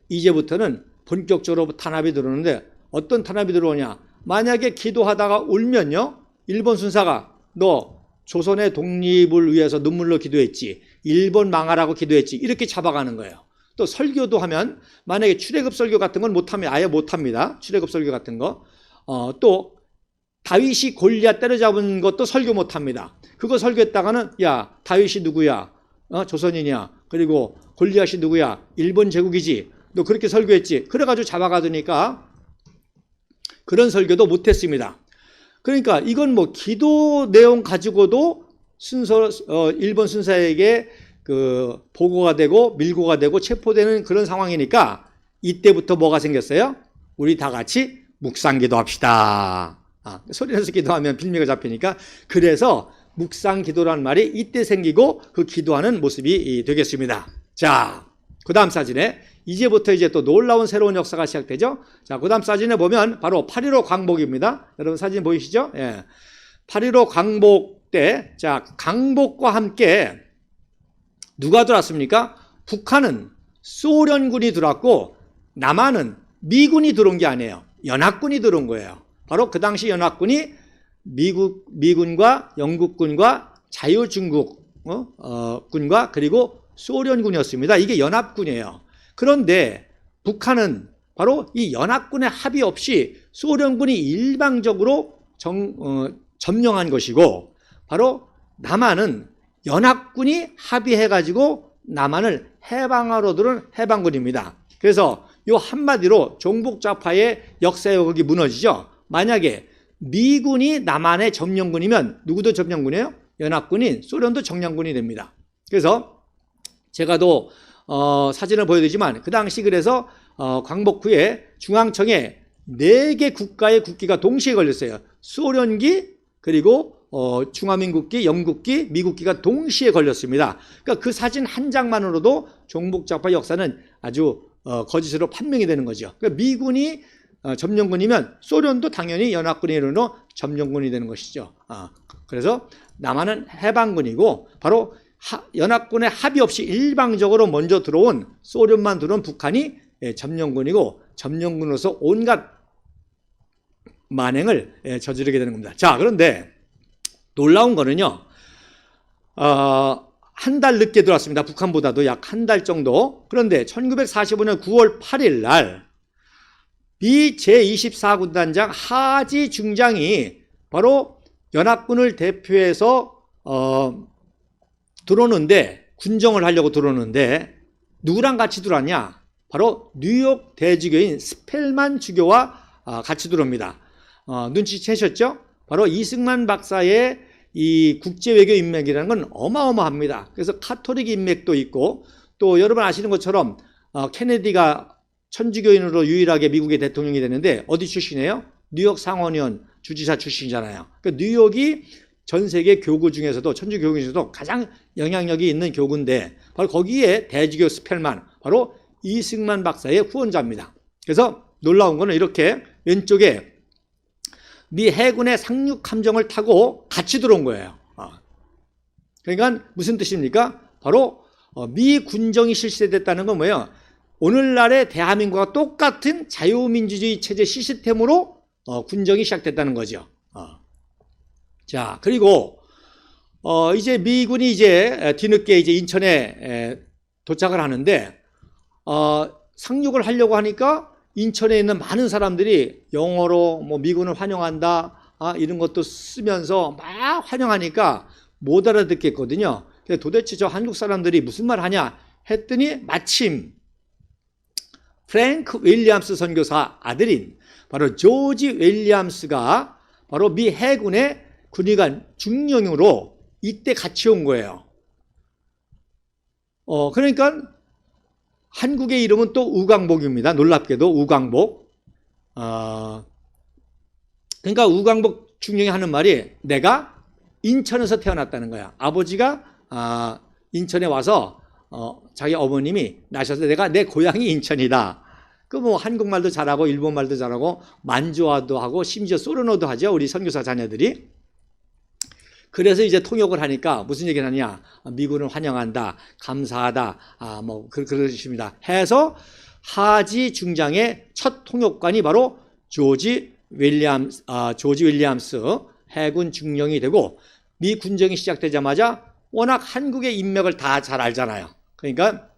이제부터는 본격적으로 탄압이 들어오는데, 어떤 탄압이 들어오냐, 만약에 기도하다가 울면요, 일본 순사가 너 조선의 독립을 위해서 눈물로 기도했지, 일본 망하라고 기도했지, 이렇게 잡아가는 거예요. 또 설교도 하면 만약에 출애굽 설교 같은 건 못하면 아예 못합니다. 출애굽 설교 같은 거. 또 다윗이 골리앗 때려잡은 것도 설교 못합니다. 그거 설교했다가는 야, 다윗이 누구야? 조선이냐? 그리고 골리앗이 누구야? 일본 제국이지. 너 그렇게 설교했지. 그래가지고 잡아가두니까 그런 설교도 못했습니다. 그러니까 이건 뭐 기도 내용 가지고도 일본 순사에게 그 보고가 되고 밀고가 되고 체포되는 그런 상황이니까, 이때부터 뭐가 생겼어요? 우리 다 같이 묵상기도 합시다. 소리내서 기도하면 빌미가 잡히니까, 그래서 묵상기도라는 말이 이때 생기고 그 기도하는 모습이 되겠습니다. 자, 그 다음 사진에 이제부터 이제 또 놀라운 새로운 역사가 시작되죠. 자, 그 다음 사진에 보면 바로 8.15 광복입니다. 여러분 사진 보이시죠? 예. 8.15 광복 때, 자, 광복과 함께 누가 들어왔습니까? 북한은 소련군이 들어왔고, 남한은 미군이 들어온 게 아니에요. 연합군이 들어온 거예요. 바로 그 당시 연합군이 미군과 영국군과 자유중국군과 그리고 소련군이었습니다. 이게 연합군이에요. 그런데 북한은 바로 이 연합군의 합의 없이 소련군이 일방적으로 점령한 것이고, 바로 남한은 연합군이 합의해가지고 남한을 해방하러 들은 해방군입니다. 그래서 이 한마디로 종북좌파의 역사 왜곡이 무너지죠. 만약에 미군이 남한의 점령군이면 누구도 점령군이에요? 연합군인 소련도 점령군이 됩니다. 그래서 제가 또 사진을 보여드리지만 그 당시 그래서 광복 후에 중앙청에 4개 국가의 국기가 동시에 걸렸어요. 소련기 그리고 중화민국기, 영국기, 미국기가 동시에 걸렸습니다. 그러니까 그 사진 한 장만으로도 종북좌파 역사는 아주 거짓으로 판명이 되는 거죠. 그러니까 미군이 점령군이면 소련도 당연히 연합군의 일원으로 점령군이 되는 것이죠. 그래서 남한은 해방군이고 바로 연합군의 합의 없이 일방적으로 먼저 들어온 소련만 들어온 북한이 점령군이고 점령군으로서 온갖 만행을 저지르게 되는 겁니다. 자, 그런데 놀라운 거는요. 한 달 늦게 들어왔습니다. 북한보다도 약 한 달 정도. 그런데 1945년 9월 8일 날 미 제24군단장 하지 중장이 바로 연합군을 대표해서 들어오는데 군정을 하려고 들어오는데 누구랑 같이 들어왔냐? 바로 뉴욕 대주교인 스펠만 주교와 같이 들어옵니다. 눈치채셨죠? 바로 이승만 박사의 이 국제외교 인맥이라는 건 어마어마합니다. 그래서 카톨릭 인맥도 있고 또 여러분 아시는 것처럼 케네디가 천주교인으로 유일하게 미국의 대통령이 되는데 어디 출신이에요? 뉴욕 상원의원 주지사 출신이잖아요. 그러니까 뉴욕이 전 세계 교구 중에서도 천주교구 중에서도 가장 영향력이 있는 교구인데 바로 거기에 대주교 스펠만 바로 이승만 박사의 후원자입니다. 그래서 놀라운 거는 이렇게 왼쪽에 미 해군의 상륙 함정을 타고 같이 들어온 거예요. 그러니까 무슨 뜻입니까? 바로 미 군정이 실시됐다는 건 뭐예요? 오늘날의 대한민국과 똑같은 자유민주주의 체제 시스템으로 군정이 시작됐다는 거죠. 자, 그리고 이제 미군이 이제 뒤늦게 이제 인천에 도착을 하는데 상륙을 하려고 하니까 인천에 있는 많은 사람들이 영어로 뭐 미군을 환영한다 이런 것도 쓰면서 막 환영하니까 못 알아듣겠거든요. 그래서 도대체 저 한국 사람들이 무슨 말 하냐 했더니 마침 프랭크 윌리엄스 선교사 아들인 바로 조지 윌리엄스가 바로 미 해군의 군의관 중령으로 이때 같이 온 거예요. 그러니까 한국의 이름은 또 우광복입니다. 놀랍게도 우광복. 그러니까 우광복 중령이 하는 말이 내가 인천에서 태어났다는 거야. 아버지가 인천에 와서 자기 어머님이 나셔서 내가 내 고향이 인천이다. 그 뭐 한국말도 잘하고 일본말도 잘하고 만주어도 하고 심지어 소련어도 하죠. 우리 선교사 자녀들이. 그래서 이제 통역을 하니까 무슨 얘기를 하냐. 미군을 환영한다. 감사하다. 뭐 그러십니다. 해서 하지 중장의 첫 통역관이 바로 조지 윌리엄스 해군 중령이 되고 미 군정이 시작되자마자 워낙 한국의 인맥을 다 잘 알잖아요. 그러니까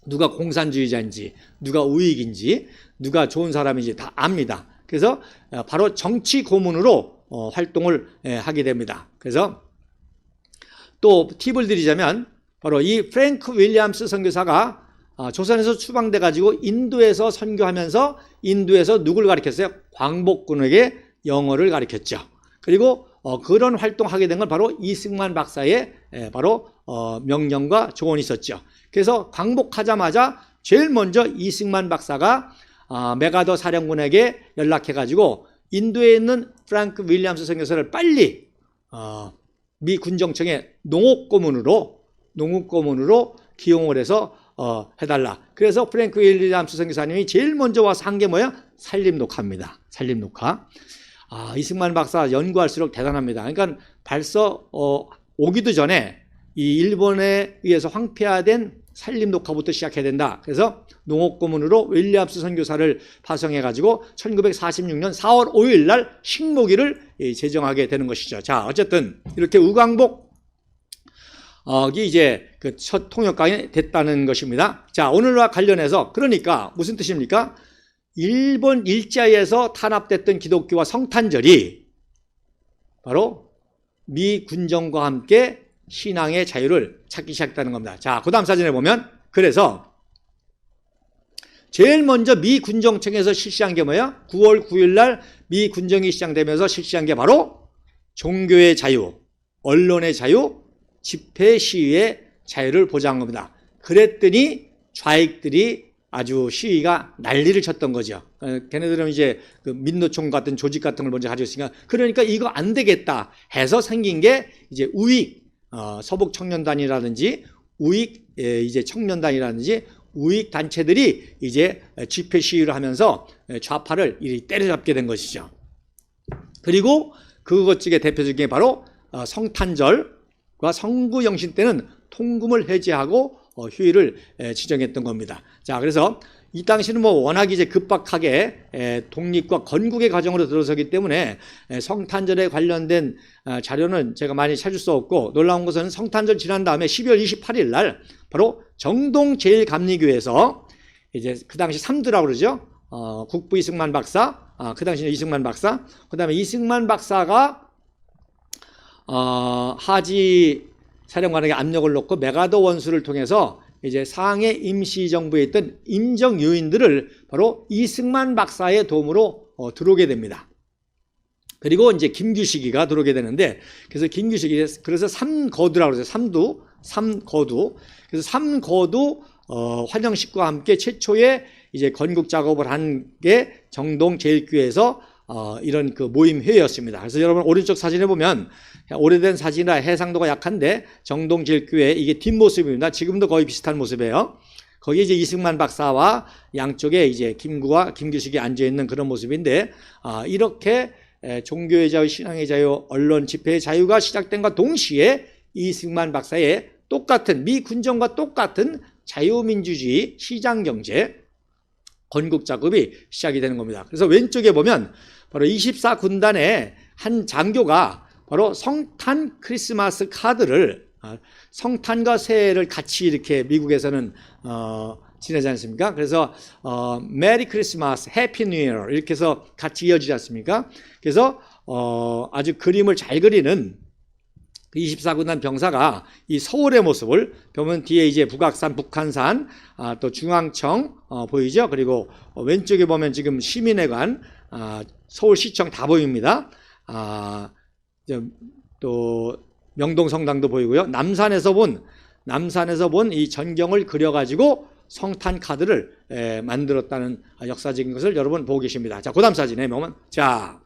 누가 공산주의자인지 누가 우익인지 누가 좋은 사람인지 다 압니다. 그래서 바로 정치 고문으로 활동을 하게 됩니다. 그래서 또 팁을 드리자면 바로 이 프랭크 윌리엄스 선교사가 조선에서 추방돼 가지고 인도에서 선교하면서 인도에서 누굴 가르쳤어요? 광복군에게 영어를 가르쳤죠. 그리고 그런 활동하게 된 건 바로 이승만 박사의 바로 명령과 조언이 있었죠. 그래서 광복하자마자 제일 먼저 이승만 박사가 메가더 사령군에게 연락해가지고 인도에 있는 프랭크 윌리엄스 선교사를 빨리 미 군정청의 농업고문으로 기용을 해서 해달라. 그래서 프랭크 윌리엄스 선교사님이 제일 먼저 와서 한 게 뭐야? 산림녹화입니다. 산림녹화. 이승만 박사 연구할수록 대단합니다. 그러니까 벌써 오기도 전에 이 일본에 의해서 황폐화된 산림녹화부터 시작해야 된다. 그래서 농업고문으로 윌리엄스 선교사를 파송해가지고 1946년 4월 5일 날 식목일을 제정하게 되는 것이죠. 자, 어쨌든 이렇게 우광복이 이제 그 첫 통역관이 됐다는 것입니다. 자, 오늘과 관련해서 그러니까 무슨 뜻입니까? 일본 일제에서 탄압됐던 기독교와 성탄절이 바로 미 군정과 함께 신앙의 자유를 찾기 시작했다는 겁니다. 자, 그 다음 사진에 보면 그래서 제일 먼저 미 군정청에서 실시한 게 뭐예요? 9월 9일 날 미 군정이 시작되면서 실시한 게 바로 종교의 자유, 언론의 자유, 집회 시위의 자유를 보장한 겁니다. 그랬더니 좌익들이 아주 시위가 난리를 쳤던 거죠. 걔네들은 이제 그 민노총 같은 조직 같은 걸 먼저 가지고 있으니까 그러니까 이거 안 되겠다 해서 생긴 게 이제 우익 서북 청년단이라든지 우익 이제 청년단이라든지 우익 단체들이 이제 집회 시위를 하면서 좌파를 이리 때려잡게 된 것이죠. 그리고 그것 중에 대표적인 게 바로 성탄절과 성구영신 때는 통금을 해제하고 휴일을 지정했던 겁니다. 자, 그래서 이 당시는 뭐 워낙 이제 급박하게 독립과 건국의 과정으로 들어서기 때문에 성탄절에 관련된 자료는 제가 많이 찾을 수 없고, 놀라운 것은 성탄절 지난 다음에 12월 28일 날 바로 정동 제일감리교에서 이제 그 당시 3두라고 그러죠. 국부 이승만 박사, 그 당시는 이승만 박사, 그 다음에 이승만 박사가 하지 사령관에게 압력을 넣고 메가더 원수를 통해서 이제 상해 임시정부에 있던 임정 요인들을 바로 이승만 박사의 도움으로 들어오게 됩니다. 그리고 이제 김규식이가 들어오게 되는데, 그래서 김규식이 그래서 3거두라고 그러죠. 3거두. 그래서 3거두 환영식과 함께 최초의 이제 건국 작업을 한 게 정동 제일교회에서 이런 그 모임 회의였습니다. 그래서 여러분 오른쪽 사진에 보면 오래된 사진이라 해상도가 약한데 정동 제일교회 이게 뒷모습입니다. 지금도 거의 비슷한 모습이에요. 거기에 이제 이승만 박사와 양쪽에 이제 김구와 김규식이 앉아 있는 그런 모습인데, 이렇게 종교의 자유, 신앙의 자유, 언론 집회의 자유가 시작된과 동시에 이승만 박사의 똑같은 미 군정과 똑같은 자유민주주의 시장경제 건국 작업이 시작이 되는 겁니다. 그래서 왼쪽에 보면 바로 24군단의 한 장교가 바로 성탄 크리스마스 카드를 성탄과 새해를 같이 이렇게 미국에서는 지내지 않습니까? 그래서 메리 크리스마스, 해피 뉴 이어 이렇게 해서 같이 이어지지 않습니까? 그래서 아주 그림을 잘 그리는 24군단 병사가 이 서울의 모습을 보면 뒤에 이제 북악산, 북한산, 또 중앙청 보이죠? 그리고 왼쪽에 보면 지금 시민회관, 서울시청 다 보입니다. 또 명동성당도 보이고요. 남산에서 본 이 전경을 그려가지고 성탄 카드를 만들었다는 역사적인 것을 여러분 보고 계십니다. 자, 그 다음 사진에 보면, 자,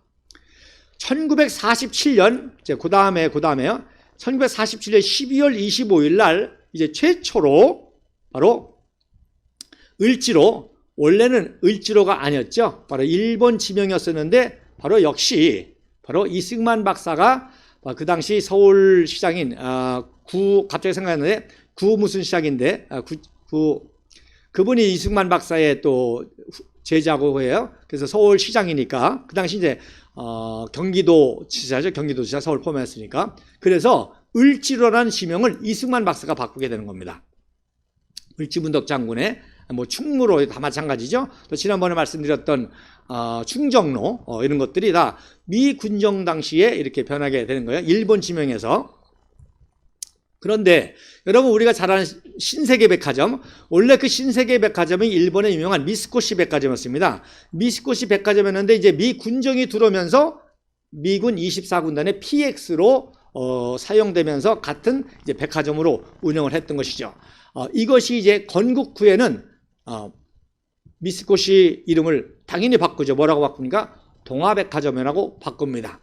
1947년, 그 다음에요. 1947년 12월 25일 날 이제 최초로 바로 을지로, 원래는 을지로가 아니었죠. 바로 일본 지명이었었는데, 바로 역시 바로 이승만 박사가 그 당시 서울시장인 갑자기 생각났는데 구 무슨 시장인데 그분이 이승만 박사의 또 제자고 해요. 그래서 서울시장이니까 그 당시 이제 경기도지사죠. 경기도지사 서울 포함했으니까. 그래서 을지로라는 지명을 이승만 박사가 바꾸게 되는 겁니다. 을지문덕 장군의 뭐 충무로 다 마찬가지죠. 또 지난번에 말씀드렸던 충정로 이런 것들이 다 미 군정 당시에 이렇게 변하게 되는 거예요. 일본 지명에서. 그런데 여러분 우리가 잘 아는 신세계 백화점, 원래 그 신세계 백화점이 일본의 유명한 미쓰코시 백화점이었습니다. 미쓰코시 백화점이었는데 이제 미 군정이 들어오면서 미군 24군단의 PX로 사용되면서 같은 이제 백화점으로 운영을 했던 것이죠. 이것이 이제 건국 후에는 미쓰코시 이름을 당연히 바꾸죠. 뭐라고 바꿉니까? 동아백화점이라고 바꿉니다.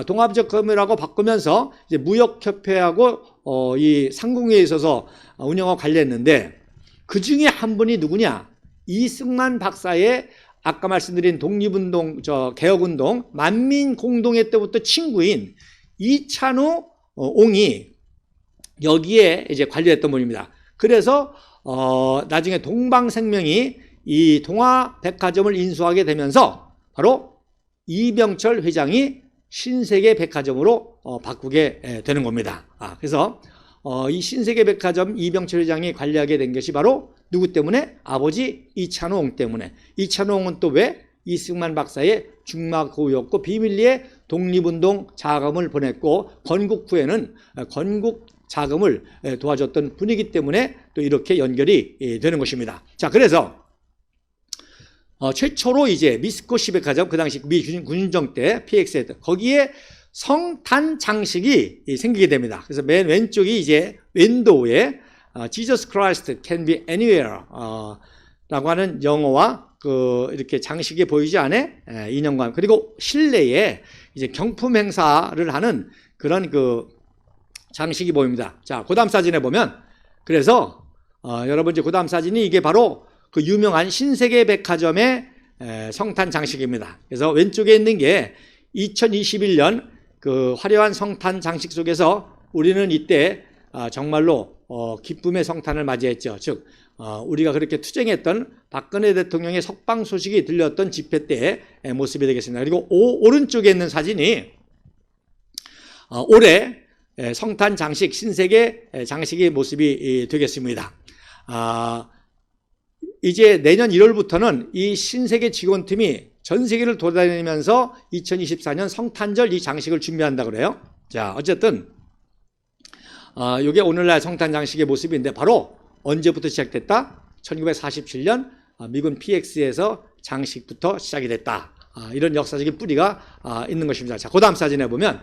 동아백화점이라고 바꾸면서 이제 무역협회하고 이 상공회에 있어서 운영하고 관리했는데, 그 중에 한 분이 누구냐? 이승만 박사의 아까 말씀드린 독립운동, 개혁운동, 만민공동회 때부터 친구인 이찬우 옹이 여기에 이제 관리했던 분입니다. 그래서 나중에 동방생명이 이 동아백화점을 인수하게 되면서 바로 이병철 회장이 신세계백화점으로 바꾸게 되는 겁니다. 그래서 이 신세계백화점 이병철 회장이 관리하게 된 것이 바로 누구 때문에? 아버지 이찬홍 때문에. 이찬홍은 또 왜? 이승만 박사의 중마고우였고 비밀리에 독립운동 자금을 보냈고 건국 후에는 건국 자금을 도와줬던 분이기 때문에 또 이렇게 연결이 되는 것입니다. 자, 그래서 최초로 이제 미스코시 백화점, 그 당시 미 군정 때 PX 거기에 성탄 장식이 생기게 됩니다. 그래서 맨 왼쪽이 이제 윈도우에 Jesus Christ can be anywhere 라고 하는 영어와 이렇게 장식이 보이지 않아? 인형관. 그리고 실내에 이제 경품 행사를 하는 그런 장식이 보입니다. 자, 그 다음 사진에 보면, 그래서, 여러분 이제 그 다음 사진이 이게 바로 그 유명한 신세계 백화점의 성탄 장식입니다. 그래서 왼쪽에 있는 게 2021년 그 화려한 성탄 장식 속에서 우리는 이때 정말로 기쁨의 성탄을 맞이했죠. 즉, 우리가 그렇게 투쟁했던 박근혜 대통령의 석방 소식이 들렸던 집회 때의 모습이 되겠습니다. 그리고 오른쪽에 있는 사진이 올해 성탄 장식, 신세계 장식의 모습이 되겠습니다. 이제 내년 1월부터는 이 신세계 직원팀이 전 세계를 돌아다니면서 2024년 성탄절 이 장식을 준비한다고 그래요. 자, 어쨌든 이게 오늘날 성탄 장식의 모습인데 바로 언제부터 시작됐다? 1947년 미군 PX에서 장식부터 시작이 됐다. 이런 역사적인 뿌리가 있는 것입니다. 자, 그 다음 사진에 보면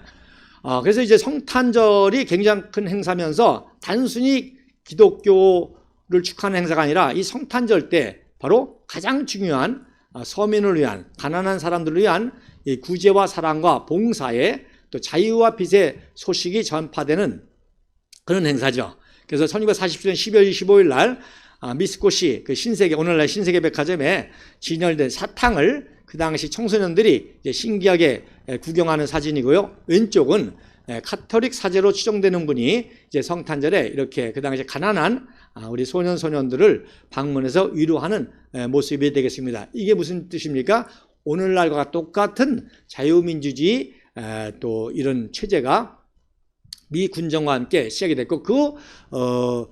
그래서 이제 성탄절이 굉장히 큰 행사면서 단순히 기독교를 축하하는 행사가 아니라 이 성탄절 때 바로 가장 중요한 서민을 위한, 가난한 사람들을 위한 이 구제와 사랑과 봉사의 또 자유와 빛의 소식이 전파되는 그런 행사죠. 그래서 1947년 12월 25일 날 미스코시 그 신세계, 오늘날 신세계 백화점에 진열된 사탕을 그 당시 청소년들이 이제 신기하게 구경하는 사진이고요. 왼쪽은 카톨릭 사제로 추정되는 분이 이제 성탄절에 이렇게 그 당시 가난한 우리 소년들을 방문해서 위로하는 모습이 되겠습니다. 이게 무슨 뜻입니까? 오늘날과 똑같은 자유민주주의 또 이런 체제가 미 군정과 함께 시작이 됐고 그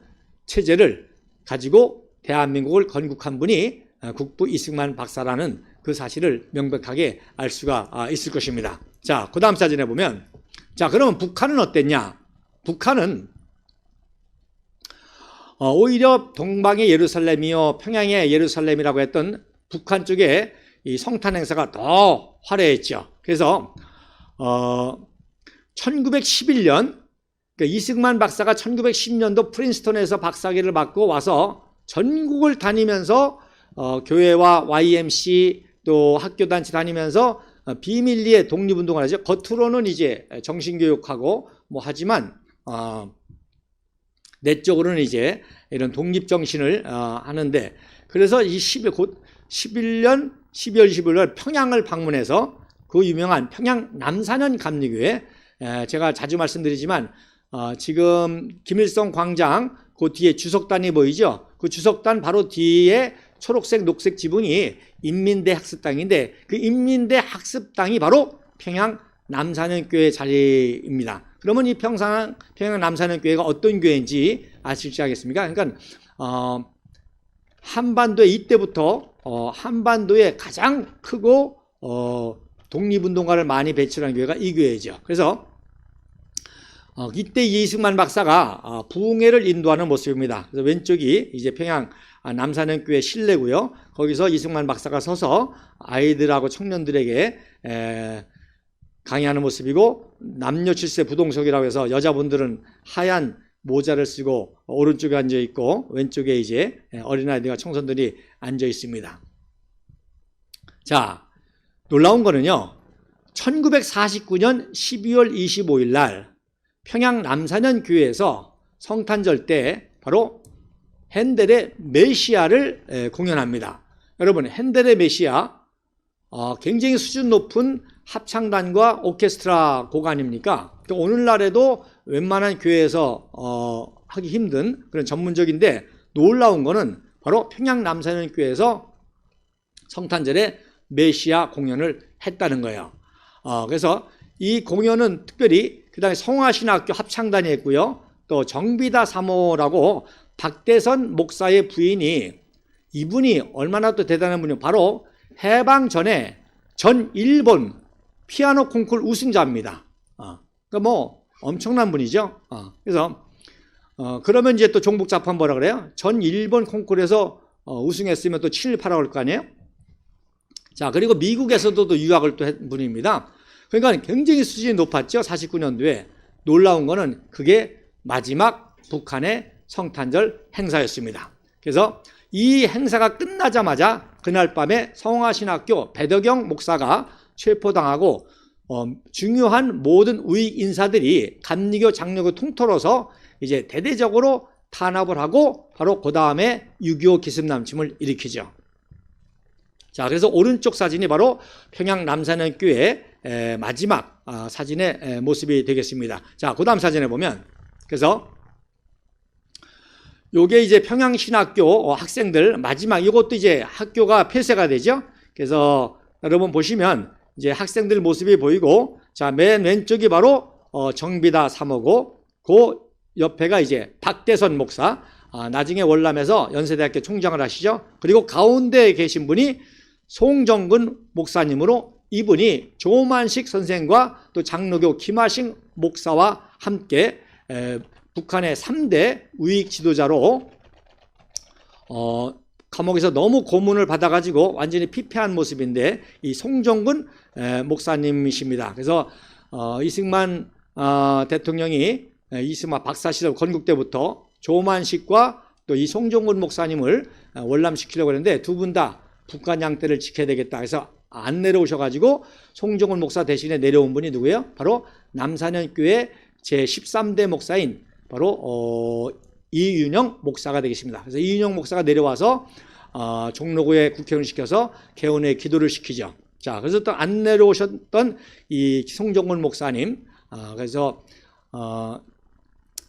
체제를 가지고 대한민국을 건국한 분이 국부 이승만 박사라는 그 사실을 명백하게 알 수가 있을 것입니다. 자, 그 다음 사진에 보면, 자, 그러면 북한은 어땠냐? 북한은 오히려 동방의 예루살렘이요 평양의 예루살렘이라고 했던 북한 쪽에 이 성탄 행사가 더 화려했죠. 그래서 1911년 그러니까 이승만 박사가 1910년도 프린스턴에서 박사학위를 받고 와서 전국을 다니면서 교회와 YMC 또 학교 단체 다니면서 비밀리에 독립운동을 하죠. 겉으로는 이제 정신교육하고 뭐 하지만 내적으로는 이제 이런 독립정신을 하는데 그래서 이 11년 12월 25일 평양을 방문해서 그 유명한 평양 남사년 감리교회 제가 자주 말씀드리지만 지금 김일성 광장 그 뒤에 주석단이 보이죠? 그 주석단 바로 뒤에 초록색 녹색 지붕이 인민대 학습당인데 그 인민대 학습당이 바로 평양 남사년교회 자리입니다. 그러면 이 평양 남사년교회가 어떤 교회인지 아실지 알겠습니까? 그러니까 한반도에 이때부터 한반도에 가장 크고 독립운동가를 많이 배출한 교회가 이 교회죠. 그래서 이때 이승만 박사가 부흥회를 인도하는 모습입니다. 그래서 왼쪽이 이제 평양 남사년교회 실내고요. 거기서 이승만 박사가 서서 아이들하고 청년들에게 강의하는 모습이고 남녀 칠세 부동석이라고 해서 여자분들은 하얀 모자를 쓰고 오른쪽에 앉아 있고 왼쪽에 이제 어린아이들과 청소년들이 앉아 있습니다. 자, 놀라운 거는요. 1949년 12월 25일 날 평양 남사년 교회에서 성탄절 때 바로 핸델의 메시아를 공연합니다. 여러분, 핸델의 메시아 굉장히 수준 높은 합창단과 오케스트라 곡 아닙니까? 또 오늘날에도 웬만한 교회에서 하기 힘든 그런 전문적인데 놀라운 거는 바로 평양 남사년 교회에서 성탄절에 메시아 공연을 했다는 거예요. 그래서 이 공연은 특별히 그 다음에 성화신학교 합창단이 했고요. 또 정비다 사모라고 박대선 목사의 부인이 이분이 얼마나 또 대단한 분이요. 바로 해방 전에 전 일본 피아노 콩쿠르 우승자입니다. 그러니까 뭐 엄청난 분이죠. 그래서 그러면 이제 또 종북자판 뭐라 그래요? 전 일본 콩쿠르에서 우승했으면 또 친일파라고 할 거 아니에요? 자, 그리고 미국에서도 또 유학을 또 한 분입니다. 그러니까 굉장히 수준이 높았죠. 49년도에. 놀라운 거는 그게 마지막 북한의 성탄절 행사였습니다. 그래서 이 행사가 끝나자마자 그날 밤에 성화신학교 배덕영 목사가 체포당하고 중요한 모든 우익 인사들이 감리교, 장로교 통틀어서 이제 대대적으로 탄압을 하고 바로 그 다음에 6.25 기습남침을 일으키죠. 자, 그래서 오른쪽 사진이 바로 평양 남산현교회 마지막 사진의 모습이 되겠습니다. 자, 그 다음 사진에 보면 그래서 요게 이제 평양신학교 학생들 마지막 이것도 이제 학교가 폐쇄가 되죠. 그래서 여러분 보시면 이제 학생들 모습이 보이고 자, 맨 왼쪽이 바로 정비다 사모고 그 옆에가 이제 박대선 목사 나중에 월남에서 연세대학교 총장을 하시죠. 그리고 가운데 계신 분이 송정근 목사님으로 이분이 조만식 선생과 또 장로교 김하식 목사와 함께 북한의 3대 우익 지도자로 감옥에서 너무 고문을 받아가지고 완전히 피폐한 모습인데 이 송정근 목사님이십니다. 그래서 이승만 대통령이 이승만 박사 시절 건국 때부터 조만식과 또 이 송정근 목사님을 월남시키려고 했는데 두 분 다 북한 양떼를 지켜야 되겠다 해서 안 내려오셔가지고 송정근 목사 대신에 내려온 분이 누구예요? 바로 남산현교회 제13대 목사인 바로 이윤영 목사가 되겠습니다. 그래서 이윤영 목사가 내려와서 종로구에 국회의원을 시켜서 개원에 기도를 시키죠. 자, 그래서 또 안 내려오셨던 이 송정근 목사님, 그래서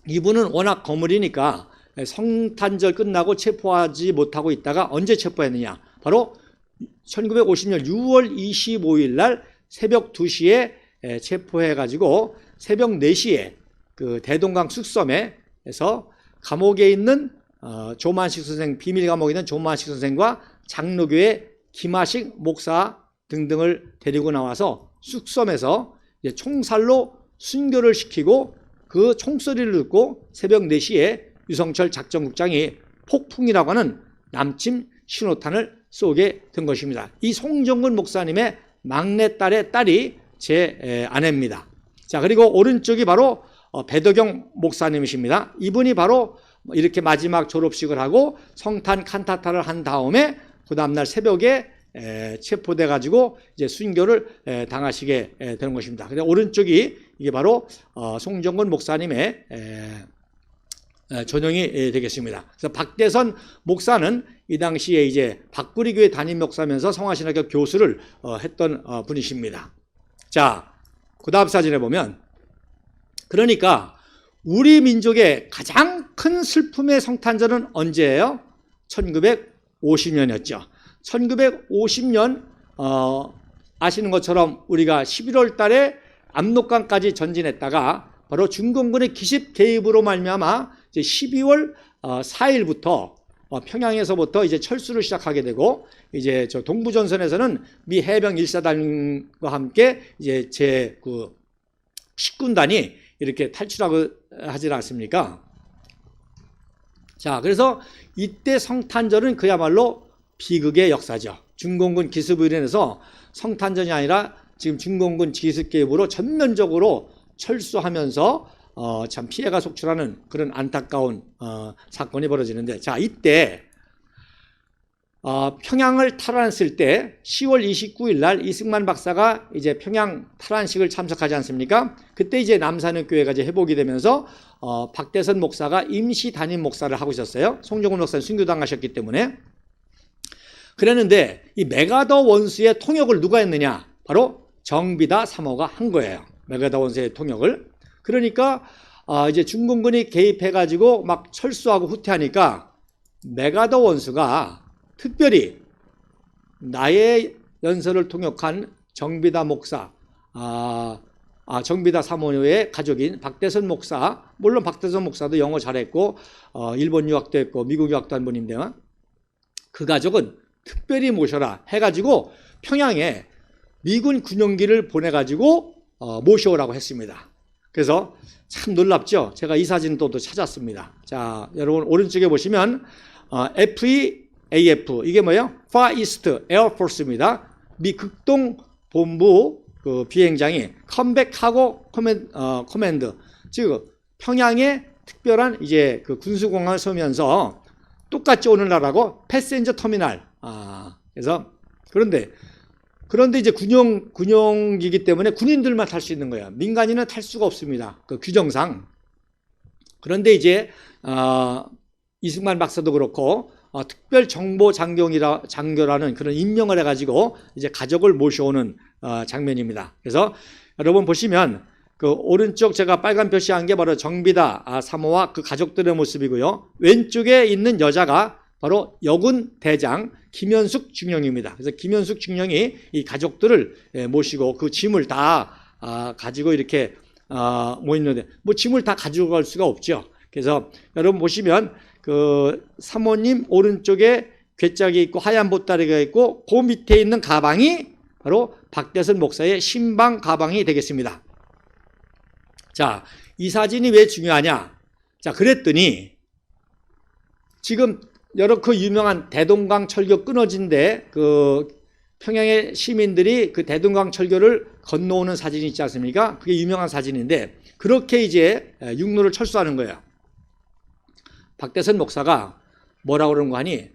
이분은 워낙 거물이니까 성탄절 끝나고 체포하지 못하고 있다가 언제 체포했느냐? 바로 1950년 6월 25일 날 새벽 2시에 체포해가지고 새벽 4시에 그 대동강 쑥섬에서 감옥에 있는 조만식 선생, 비밀 감옥에 있는 조만식 선생과 장로교의 김하식 목사 등등을 데리고 나와서 쑥섬에서 이제 총살로 순교를 시키고 그 총소리를 듣고 새벽 4시에 유성철 작전국장이 폭풍이라고 하는 남침 신호탄을 쏘게 된 것입니다. 이 송정근 목사님의 막내딸의 딸이 제 아내입니다. 자, 그리고 오른쪽이 바로 배덕영 목사님이십니다. 이분이 바로 이렇게 마지막 졸업식을 하고 성탄 칸타타를 한 다음에 그 다음날 새벽에 체포돼 가지고 이제 순교를 당하시게 되는 것입니다. 그래서 오른쪽이 이게 바로 송정근 목사님의 전형이 되겠습니다. 그래서 박대선 목사는 이 당시에 이제 박구리교회 담임 목사면서 성화신학교 교수를 했던 분이십니다. 자, 그 다음 사진에 보면 그러니까 우리 민족의 가장 큰 슬픔의 성탄절은 언제예요? 1950년이었죠. 1950년 아시는 것처럼 우리가 11월 달에 압록강까지 전진했다가 바로 중공군의 기습 개입으로 말미암아 이제 12월 4일부터 평양에서부터 이제 철수를 시작하게 되고 이제 저 동부전선에서는 미 해병 1사단과 함께 이제 제 그 10군단이 이렇게 탈출하고 하지 않습니까? 자, 그래서 이때 성탄절은 그야말로 비극의 역사죠. 중공군 기습으로 인해서 성탄절이 아니라 지금 중공군 기습 개입으로 전면적으로 철수하면서 참 피해가 속출하는 그런 안타까운 사건이 벌어지는데, 자, 이때 평양을 탈환했을 때 10월 29일 날 이승만 박사가 이제 평양 탈환식을 참석하지 않습니까? 그때 이제 남산현교회가 이제 회복이 되면서 박대선 목사가 임시 담임 목사를 하고 있었어요. 송정근 목사는 순교당하셨기 때문에. 그랬는데 이 메가더 원수의 통역을 누가 했느냐? 바로 정비다 사모가 한 거예요. 메가더 원수의 통역을. 그러니까 이제 중공군이 개입해가지고 막 철수하고 후퇴하니까 메가더 원수가 특별히 나의 연설을 통역한 정비다 목사, 정비다 사모의 가족인 박대선 목사, 물론 박대선 목사도 영어 잘했고 일본 유학도 했고 미국 유학도 한 분인데요. 그 가족은 특별히 모셔라 해가지고 평양에 미군 군용기를 보내가지고 모셔오라고 했습니다. 그래서 참 놀랍죠. 제가 이 사진을 또 찾았습니다. 자, 여러분 오른쪽에 보시면 FEAF 이게 뭐예요? Far East Air Force입니다. 미 극동 본부 그 비행장이 컴백하고 커맨드 즉 평양에 특별한 이제 그 군수공항을 세우면서 똑같이 오늘날하고 패센저 터미널 그래서 그런데 이제 군용기기 때문에 군인들만 탈 수 있는 거예요. 민간인은 탈 수가 없습니다. 그 규정상. 그런데 이제 이승만 박사도 그렇고 특별 정보 장교라는 그런 임명을 해가지고 이제 가족을 모셔오는 장면입니다. 그래서 여러분 보시면 그 오른쪽 제가 빨간 표시한 게 바로 정비다 3호와 그 가족들의 모습이고요. 왼쪽에 있는 여자가 바로 여군 대장 김현숙 중령입니다. 그래서 김현숙 중령이 이 가족들을 모시고 그 짐을 다 가지고 이렇게 모였는데 뭐 짐을 다 가지고 갈 수가 없죠. 그래서 여러분 보시면 그 사모님 오른쪽에 괴짝이 있고 하얀 보따리가 있고 그 밑에 있는 가방이 바로 박대선 목사의 신방 가방이 되겠습니다. 자, 이 사진이 왜 중요하냐? 자, 그랬더니 지금 여러 그 유명한 대동강 철교 끊어진데 그 평양의 시민들이 그 대동강 철교를 건너오는 사진이 있지 않습니까? 그게 유명한 사진인데 그렇게 이제 육로를 철수하는 거예요. 박대선 목사가 뭐라고 그러는 거 하니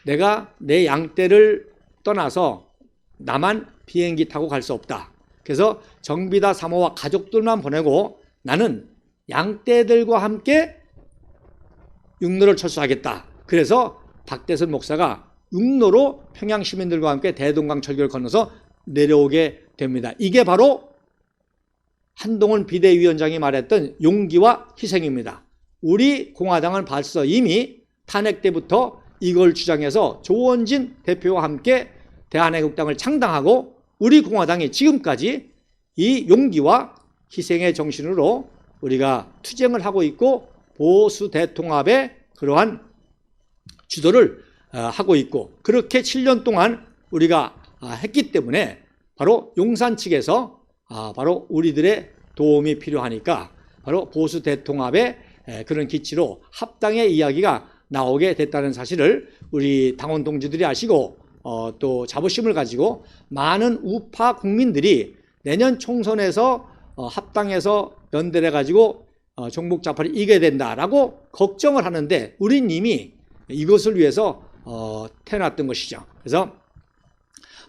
내가 내 양떼를 떠나서 나만 비행기 타고 갈 수 없다. 그래서 정비다 3호와 가족들만 보내고 나는 양떼들과 함께 육로를 철수하겠다. 그래서 박대선 목사가 육로로 평양 시민들과 함께 대동강 철교를 건너서 내려오게 됩니다. 이게 바로 한동훈 비대위원장이 말했던 용기와 희생입니다. 우리 공화당은 벌써 이미 탄핵 때부터 이걸 주장해서 조원진 대표와 함께 대한애국당을 창당하고 우리 공화당이 지금까지 이 용기와 희생의 정신으로 우리가 투쟁을 하고 있고 보수 대통합의 그러한 주도를 하고 있고 그렇게 7년 동안 우리가 했기 때문에 바로 용산 측에서 바로 우리들의 도움이 필요하니까 바로 보수 대통합의 그런 기치로 합당의 이야기가 나오게 됐다는 사실을 우리 당원 동지들이 아시고 또 자부심을 가지고 많은 우파 국민들이 내년 총선에서 합당해서 연대를 해가지고 종북좌파를 이겨야 된다라고 걱정을 하는데 우린 이미 이것을 위해서 태어났던 것이죠. 그래서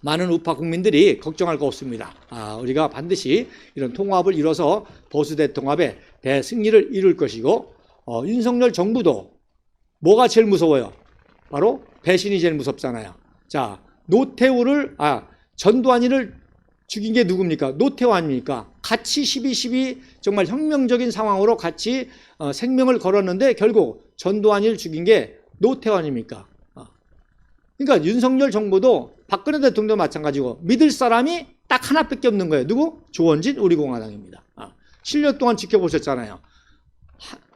많은 우파 국민들이 걱정할 거 없습니다. 우리가 반드시 이런 통합을 이뤄서 보수 대통합의 대승리를 이룰 것이고 윤석열 정부도 뭐가 제일 무서워요? 바로 배신이 제일 무섭잖아요. 자, 전두환이를 죽인 게 누굽니까? 노태우 아닙니까? 같이 12.12 정말 혁명적인 상황으로 같이 생명을 걸었는데 결국 전두환이를 죽인 게 노태우 아닙니까? 그러니까 윤석열 정부도 박근혜 대통령도 마찬가지고 믿을 사람이 딱 하나밖에 없는 거예요. 누구? 조원진 우리공화당입니다. 7년 동안 지켜보셨잖아요.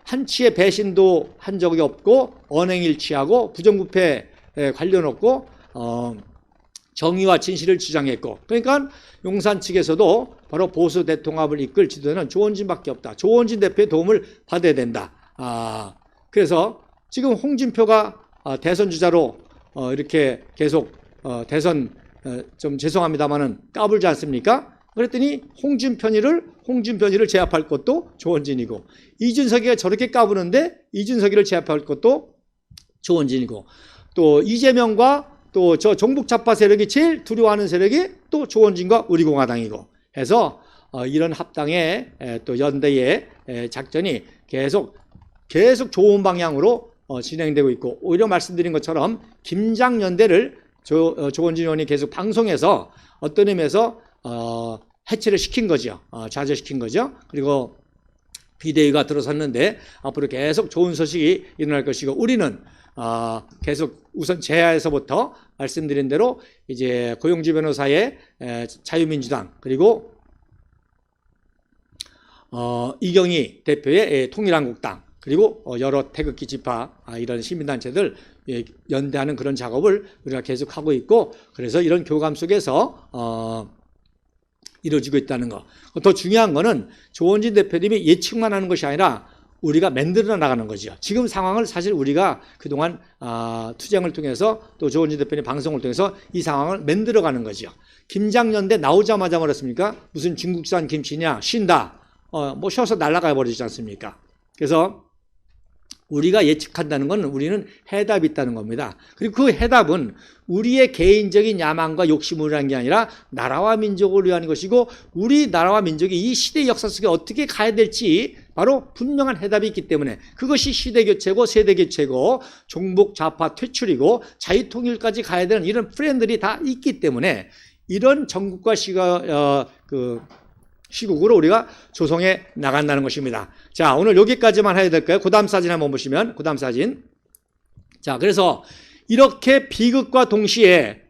한치의 배신도 한 적이 없고 언행일치하고 부정부패에 관련 없고 정의와 진실을 주장했고 그러니까 용산 측에서도 바로 보수 대통합을 이끌 지도자는 조원진밖에 없다. 조원진 대표의 도움을 받아야 된다. 그래서 지금 홍준표가 대선 주자로 이렇게 계속 대선 좀 죄송합니다만은 까불지 않습니까? 그랬더니 홍준표를 제압할 것도 조원진이고 이준석이가 저렇게 까부는데 이준석이를 제압할 것도 조원진이고 또 이재명과 또 저 종북좌파 세력이 제일 두려워하는 세력이 또 조원진과 우리공화당이고 해서 이런 합당의 또 연대의 작전이 계속 좋은 방향으로 진행되고 있고 오히려 말씀드린 것처럼 김장연대를 조원진 의원이 계속 방송에서 어떤 의미에서 해체를 시킨 거죠. 좌절시킨 거죠. 그리고 비대위가 들어섰는데 앞으로 계속 좋은 소식이 일어날 것이고 우리는 계속 우선 제야에서부터 말씀드린 대로 이제 고용주 변호사의 자유민주당 그리고 이경희 대표의 통일한국당 그리고 여러 태극기 지파 이런 시민단체들 연대하는 그런 작업을 우리가 계속하고 있고 그래서 이런 교감 속에서 이루어지고 있다는 거. 더 중요한 거는 조원진 대표님이 예측만 하는 것이 아니라 우리가 만들어 나가는 거죠. 지금 상황을 사실 우리가 그동안 투쟁을 통해서 또 조원진 대표님 방송을 통해서 이 상황을 만들어가는 거죠. 김장연대 나오자마자 말했습니까? 무슨 중국산 김치냐, 쉰다. 뭐 쉬어서 날아가 버리지 않습니까? 그래서 우리가 예측한다는 건 우리는 해답이 있다는 겁니다. 그리고 그 해답은 우리의 개인적인 야망과 욕심을 위한 게 아니라 나라와 민족을 위한 것이고 우리 나라와 민족이 이 시대 역사 속에 어떻게 가야 될지 바로 분명한 해답이 있기 때문에 그것이 시대교체고 세대교체고 종북 좌파 퇴출이고 자유통일까지 가야 되는 이런 프레임들이 다 있기 때문에 이런 전국과 시국으로 우리가 조성해 나간다는 것입니다. 자, 오늘 여기까지만 해야 될까요? 그 다음 사진 한번 보시면, 그 다음 사진. 자, 그래서 이렇게 비극과 동시에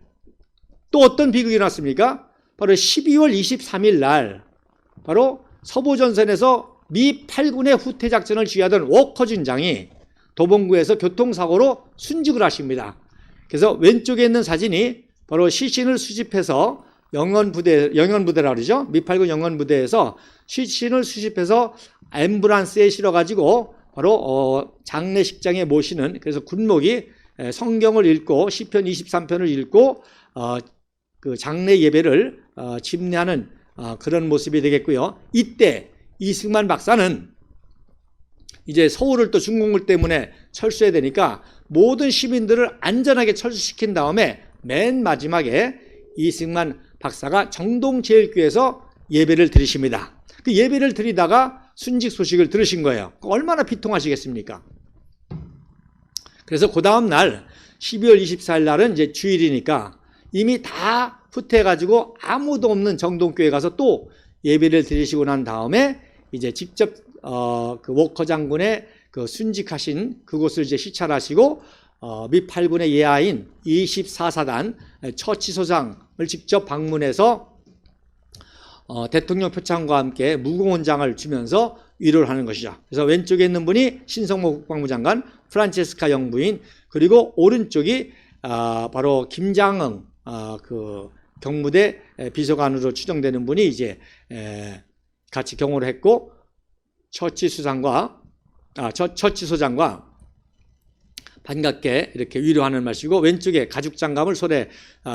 또 어떤 비극이 났습니까? 바로 12월 23일 날, 바로 서부전선에서 미 8군의 후퇴 작전을 지휘하던 워커 준장이 도봉구에서 교통사고로 순직을 하십니다. 그래서 왼쪽에 있는 사진이 바로 시신을 수집해서 영연부대라 그러죠. 미8군 영연부대에서 시신을 수집해서 앰뷸런스에 실어가지고 바로 장례식장에 모시는, 그래서 군목이 성경을 읽고 시편 23편을 읽고 그 장례 예배를 집례하는 그런 모습이 되겠고요. 이때 이승만 박사는 이제 서울을 또 중공을 때문에 철수해야 되니까 모든 시민들을 안전하게 철수시킨 다음에 맨 마지막에 이승만 박사가 정동제일교에서 예배를 드리십니다. 그 예배를 드리다가 순직 소식을 들으신 거예요. 얼마나 비통하시겠습니까? 그래서 그 다음 날 12월 24일 날은 이제 주일이니까 이미 다 후퇴해가지고 아무도 없는 정동교회 가서 또 예배를 드리시고 난 다음에 이제 직접 그 워커 장군의 그 순직하신 그곳을 이제 시찰하시고 미 8군의 예하인 24사단 처치소장을 직접 방문해서 대통령 표창과 함께 무공원장을 주면서 위로를 하는 것이죠. 그래서 왼쪽에 있는 분이 신성모 국방부 장관, 프란체스카 영부인, 그리고 오른쪽이 바로 김장흥 그 경무대 비서관으로 추정되는 분이 이제 같이 경호를 했고 처치소장과 반갑게 이렇게 위로하는 말씀이고 왼쪽에 가죽 장갑을 손에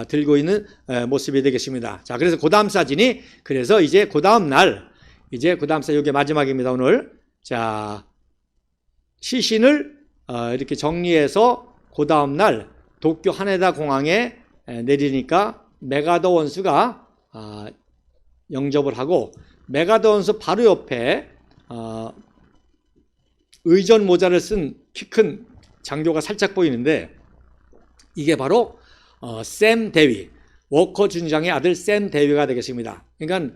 들고 있는 모습이 되겠습니다. 자, 그래서 그 다음 사진이 그래서 이제 그 다음 날 그 다음 사진 이게 마지막입니다. 오늘 자 시신을 이렇게 정리해서 그 다음 날 도쿄 하네다 공항에 내리니까 메가더 원수가 영접을 하고 메가더 원수 바로 옆에 의전 모자를 쓴 키 큰 장교가 살짝 보이는데 이게 바로 샘 대위, 워커 준장의 아들 샘 대위가 되겠습니다. 그러니까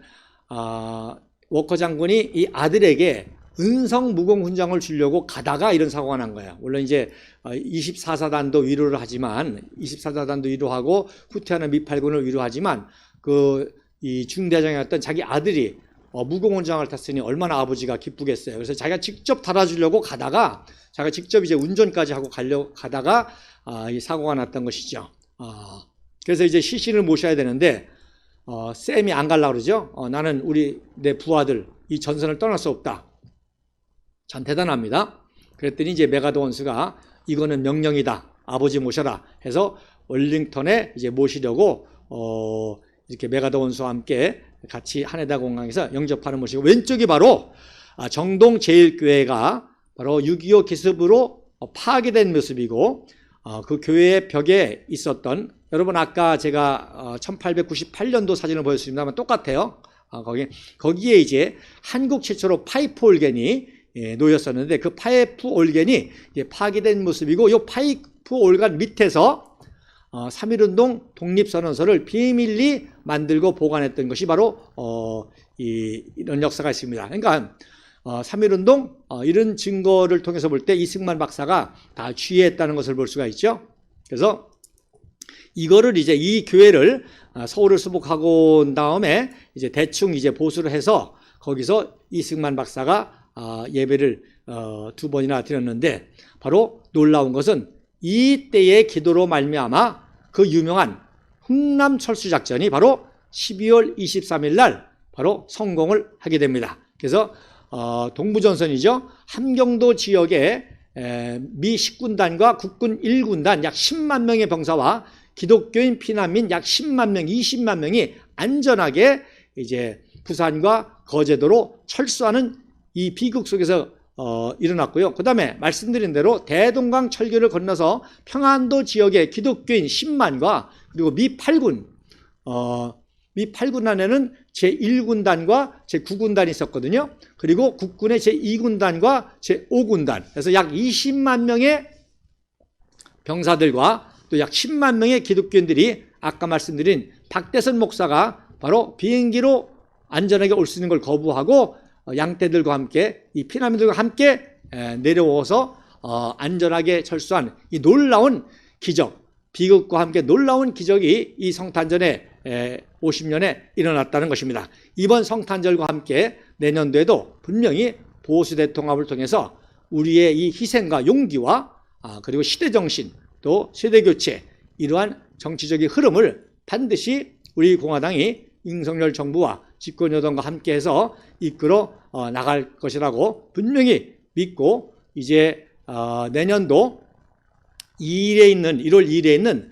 워커 장군이 이 아들에게 은성 무공 훈장을 주려고 가다가 이런 사고가 난 거예요. 물론 이제 24사단도 위로를 하지만 24사단도 위로하고 후퇴하는 미8군을 위로하지만 이 중대장이었던 자기 아들이 무공훈장을 탔으니 얼마나 아버지가 기쁘겠어요. 그래서 자기가 직접 달아주려고 가다가 자기가 직접 이제 운전까지 하고 가다가 이 사고가 났던 것이죠. 그래서 이제 시신을 모셔야 되는데 쌤이 안 가려고 그러죠. 나는 내 부하들 이 전선을 떠날 수 없다. 참 대단합니다. 그랬더니 이제 메가더 원수가 이거는 명령이다. 아버지 모셔라 해서 월링턴에 이제 모시려고 이렇게 메가더 원수와 함께 같이 하네다 공항에서 영접하는 모습이고 왼쪽이 바로 정동제일교회가 바로 6.25 기습으로 파괴된 모습이고 그 교회의 벽에 있었던 여러분 아까 제가 1898년도 사진을 보여줬습니다만 똑같아요. 거기에 이제 한국 최초로 파이프 올겐이 놓였었는데 그 파이프 올겐이 이제 파괴된 모습이고 이 파이프 올겐 밑에서 3.1운동 독립선언서를 비밀리 만들고 보관했던 것이 바로 이런 역사가 있습니다. 그러니까 3.1운동 이런 증거를 통해서 볼 때 이승만 박사가 다 취했다는 것을 볼 수가 있죠. 그래서 이거를 이제 이 교회를 서울을 수복하고 온 다음에 이제 대충 이제 보수를 해서 거기서 이승만 박사가 예배를 2번이나 드렸는데 바로 놀라운 것은 이때의 기도로 말미암아 그 유명한 흥남 철수 작전이 바로 12월 23일 날 바로 성공을 하게 됩니다. 그래서 동부전선이죠. 함경도 지역에 미 10군단과 국군 1군단 약 10만 명의 병사와 기독교인 피난민 약 10만 명, 20만 명이 안전하게 이제 부산과 거제도로 철수하는 이 비극 속에서 일어났고요. 그 다음에 말씀드린 대로 대동강 철교를 건너서 평안도 지역의 기독교인 10만과 그리고 미 8군 안에는 제1군단과 제9군단이 있었거든요. 그리고 국군의 제2군단과 제5군단, 그래서 약 20만 명의 병사들과 또 약 10만 명의 기독교인들이 아까 말씀드린 박대선 목사가 바로 비행기로 안전하게 올 수 있는 걸 거부하고 양떼들과 함께 이 피난민들과 함께 내려오서 안전하게 철수한 이 놀라운 기적, 비극과 함께 놀라운 기적이 이 성탄절에 50년에 일어났다는 것입니다. 이번 성탄절과 함께 내년도에도 분명히 보수 대통합을 통해서 우리의 이 희생과 용기와 그리고 시대정신 또 세대교체 이러한 정치적인 흐름을 반드시 우리 공화당이 윤석열 정부와 집권여당과 함께해서 이끌어 나갈 것이라고 분명히 믿고 이제 내년도 1월 2일에 있는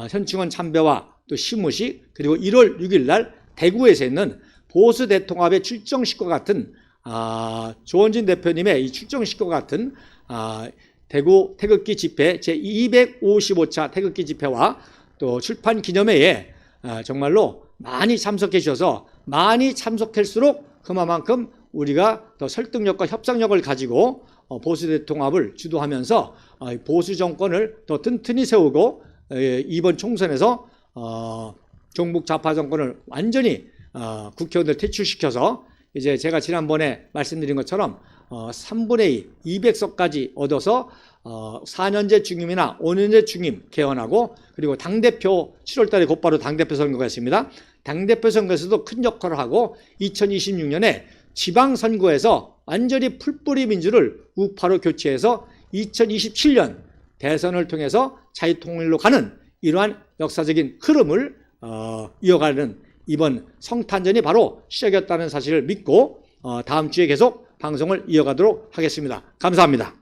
현충원 참배와 또 시무식 그리고 1월 6일 날 대구에서 있는 보수 대통합의 출정식과 같은 조원진 대표님의 이 출정식과 같은 대구 태극기 집회 제255차 태극기 집회와 또 출판 기념회에 정말로 많이 참석해 주셔서 많이 참석할수록 그만큼 우리가 더 설득력과 협상력을 가지고 보수 대통합을 주도하면서 보수 정권을 더 튼튼히 세우고 이번 총선에서 종북 좌파 정권을 완전히 국회의원들 퇴출시켜서 이제 제가 지난번에 말씀드린 것처럼 3분의 2, 200석까지 얻어서 4년제 중임이나 5년제 중임 개헌하고 그리고 당대표 7월 달에 곧바로 당대표 선거가 있습니다. 당대표 선거에서도 큰 역할을 하고 2026년에 지방선거에서 완전히 풀뿌리 민주를 우파로 교체해서 2027년 대선을 통해서 자유통일로 가는 이러한 역사적인 흐름을 이어가는 이번 성탄절이 바로 시작이었다는 사실을 믿고 다음 주에 계속 방송을 이어가도록 하겠습니다. 감사합니다.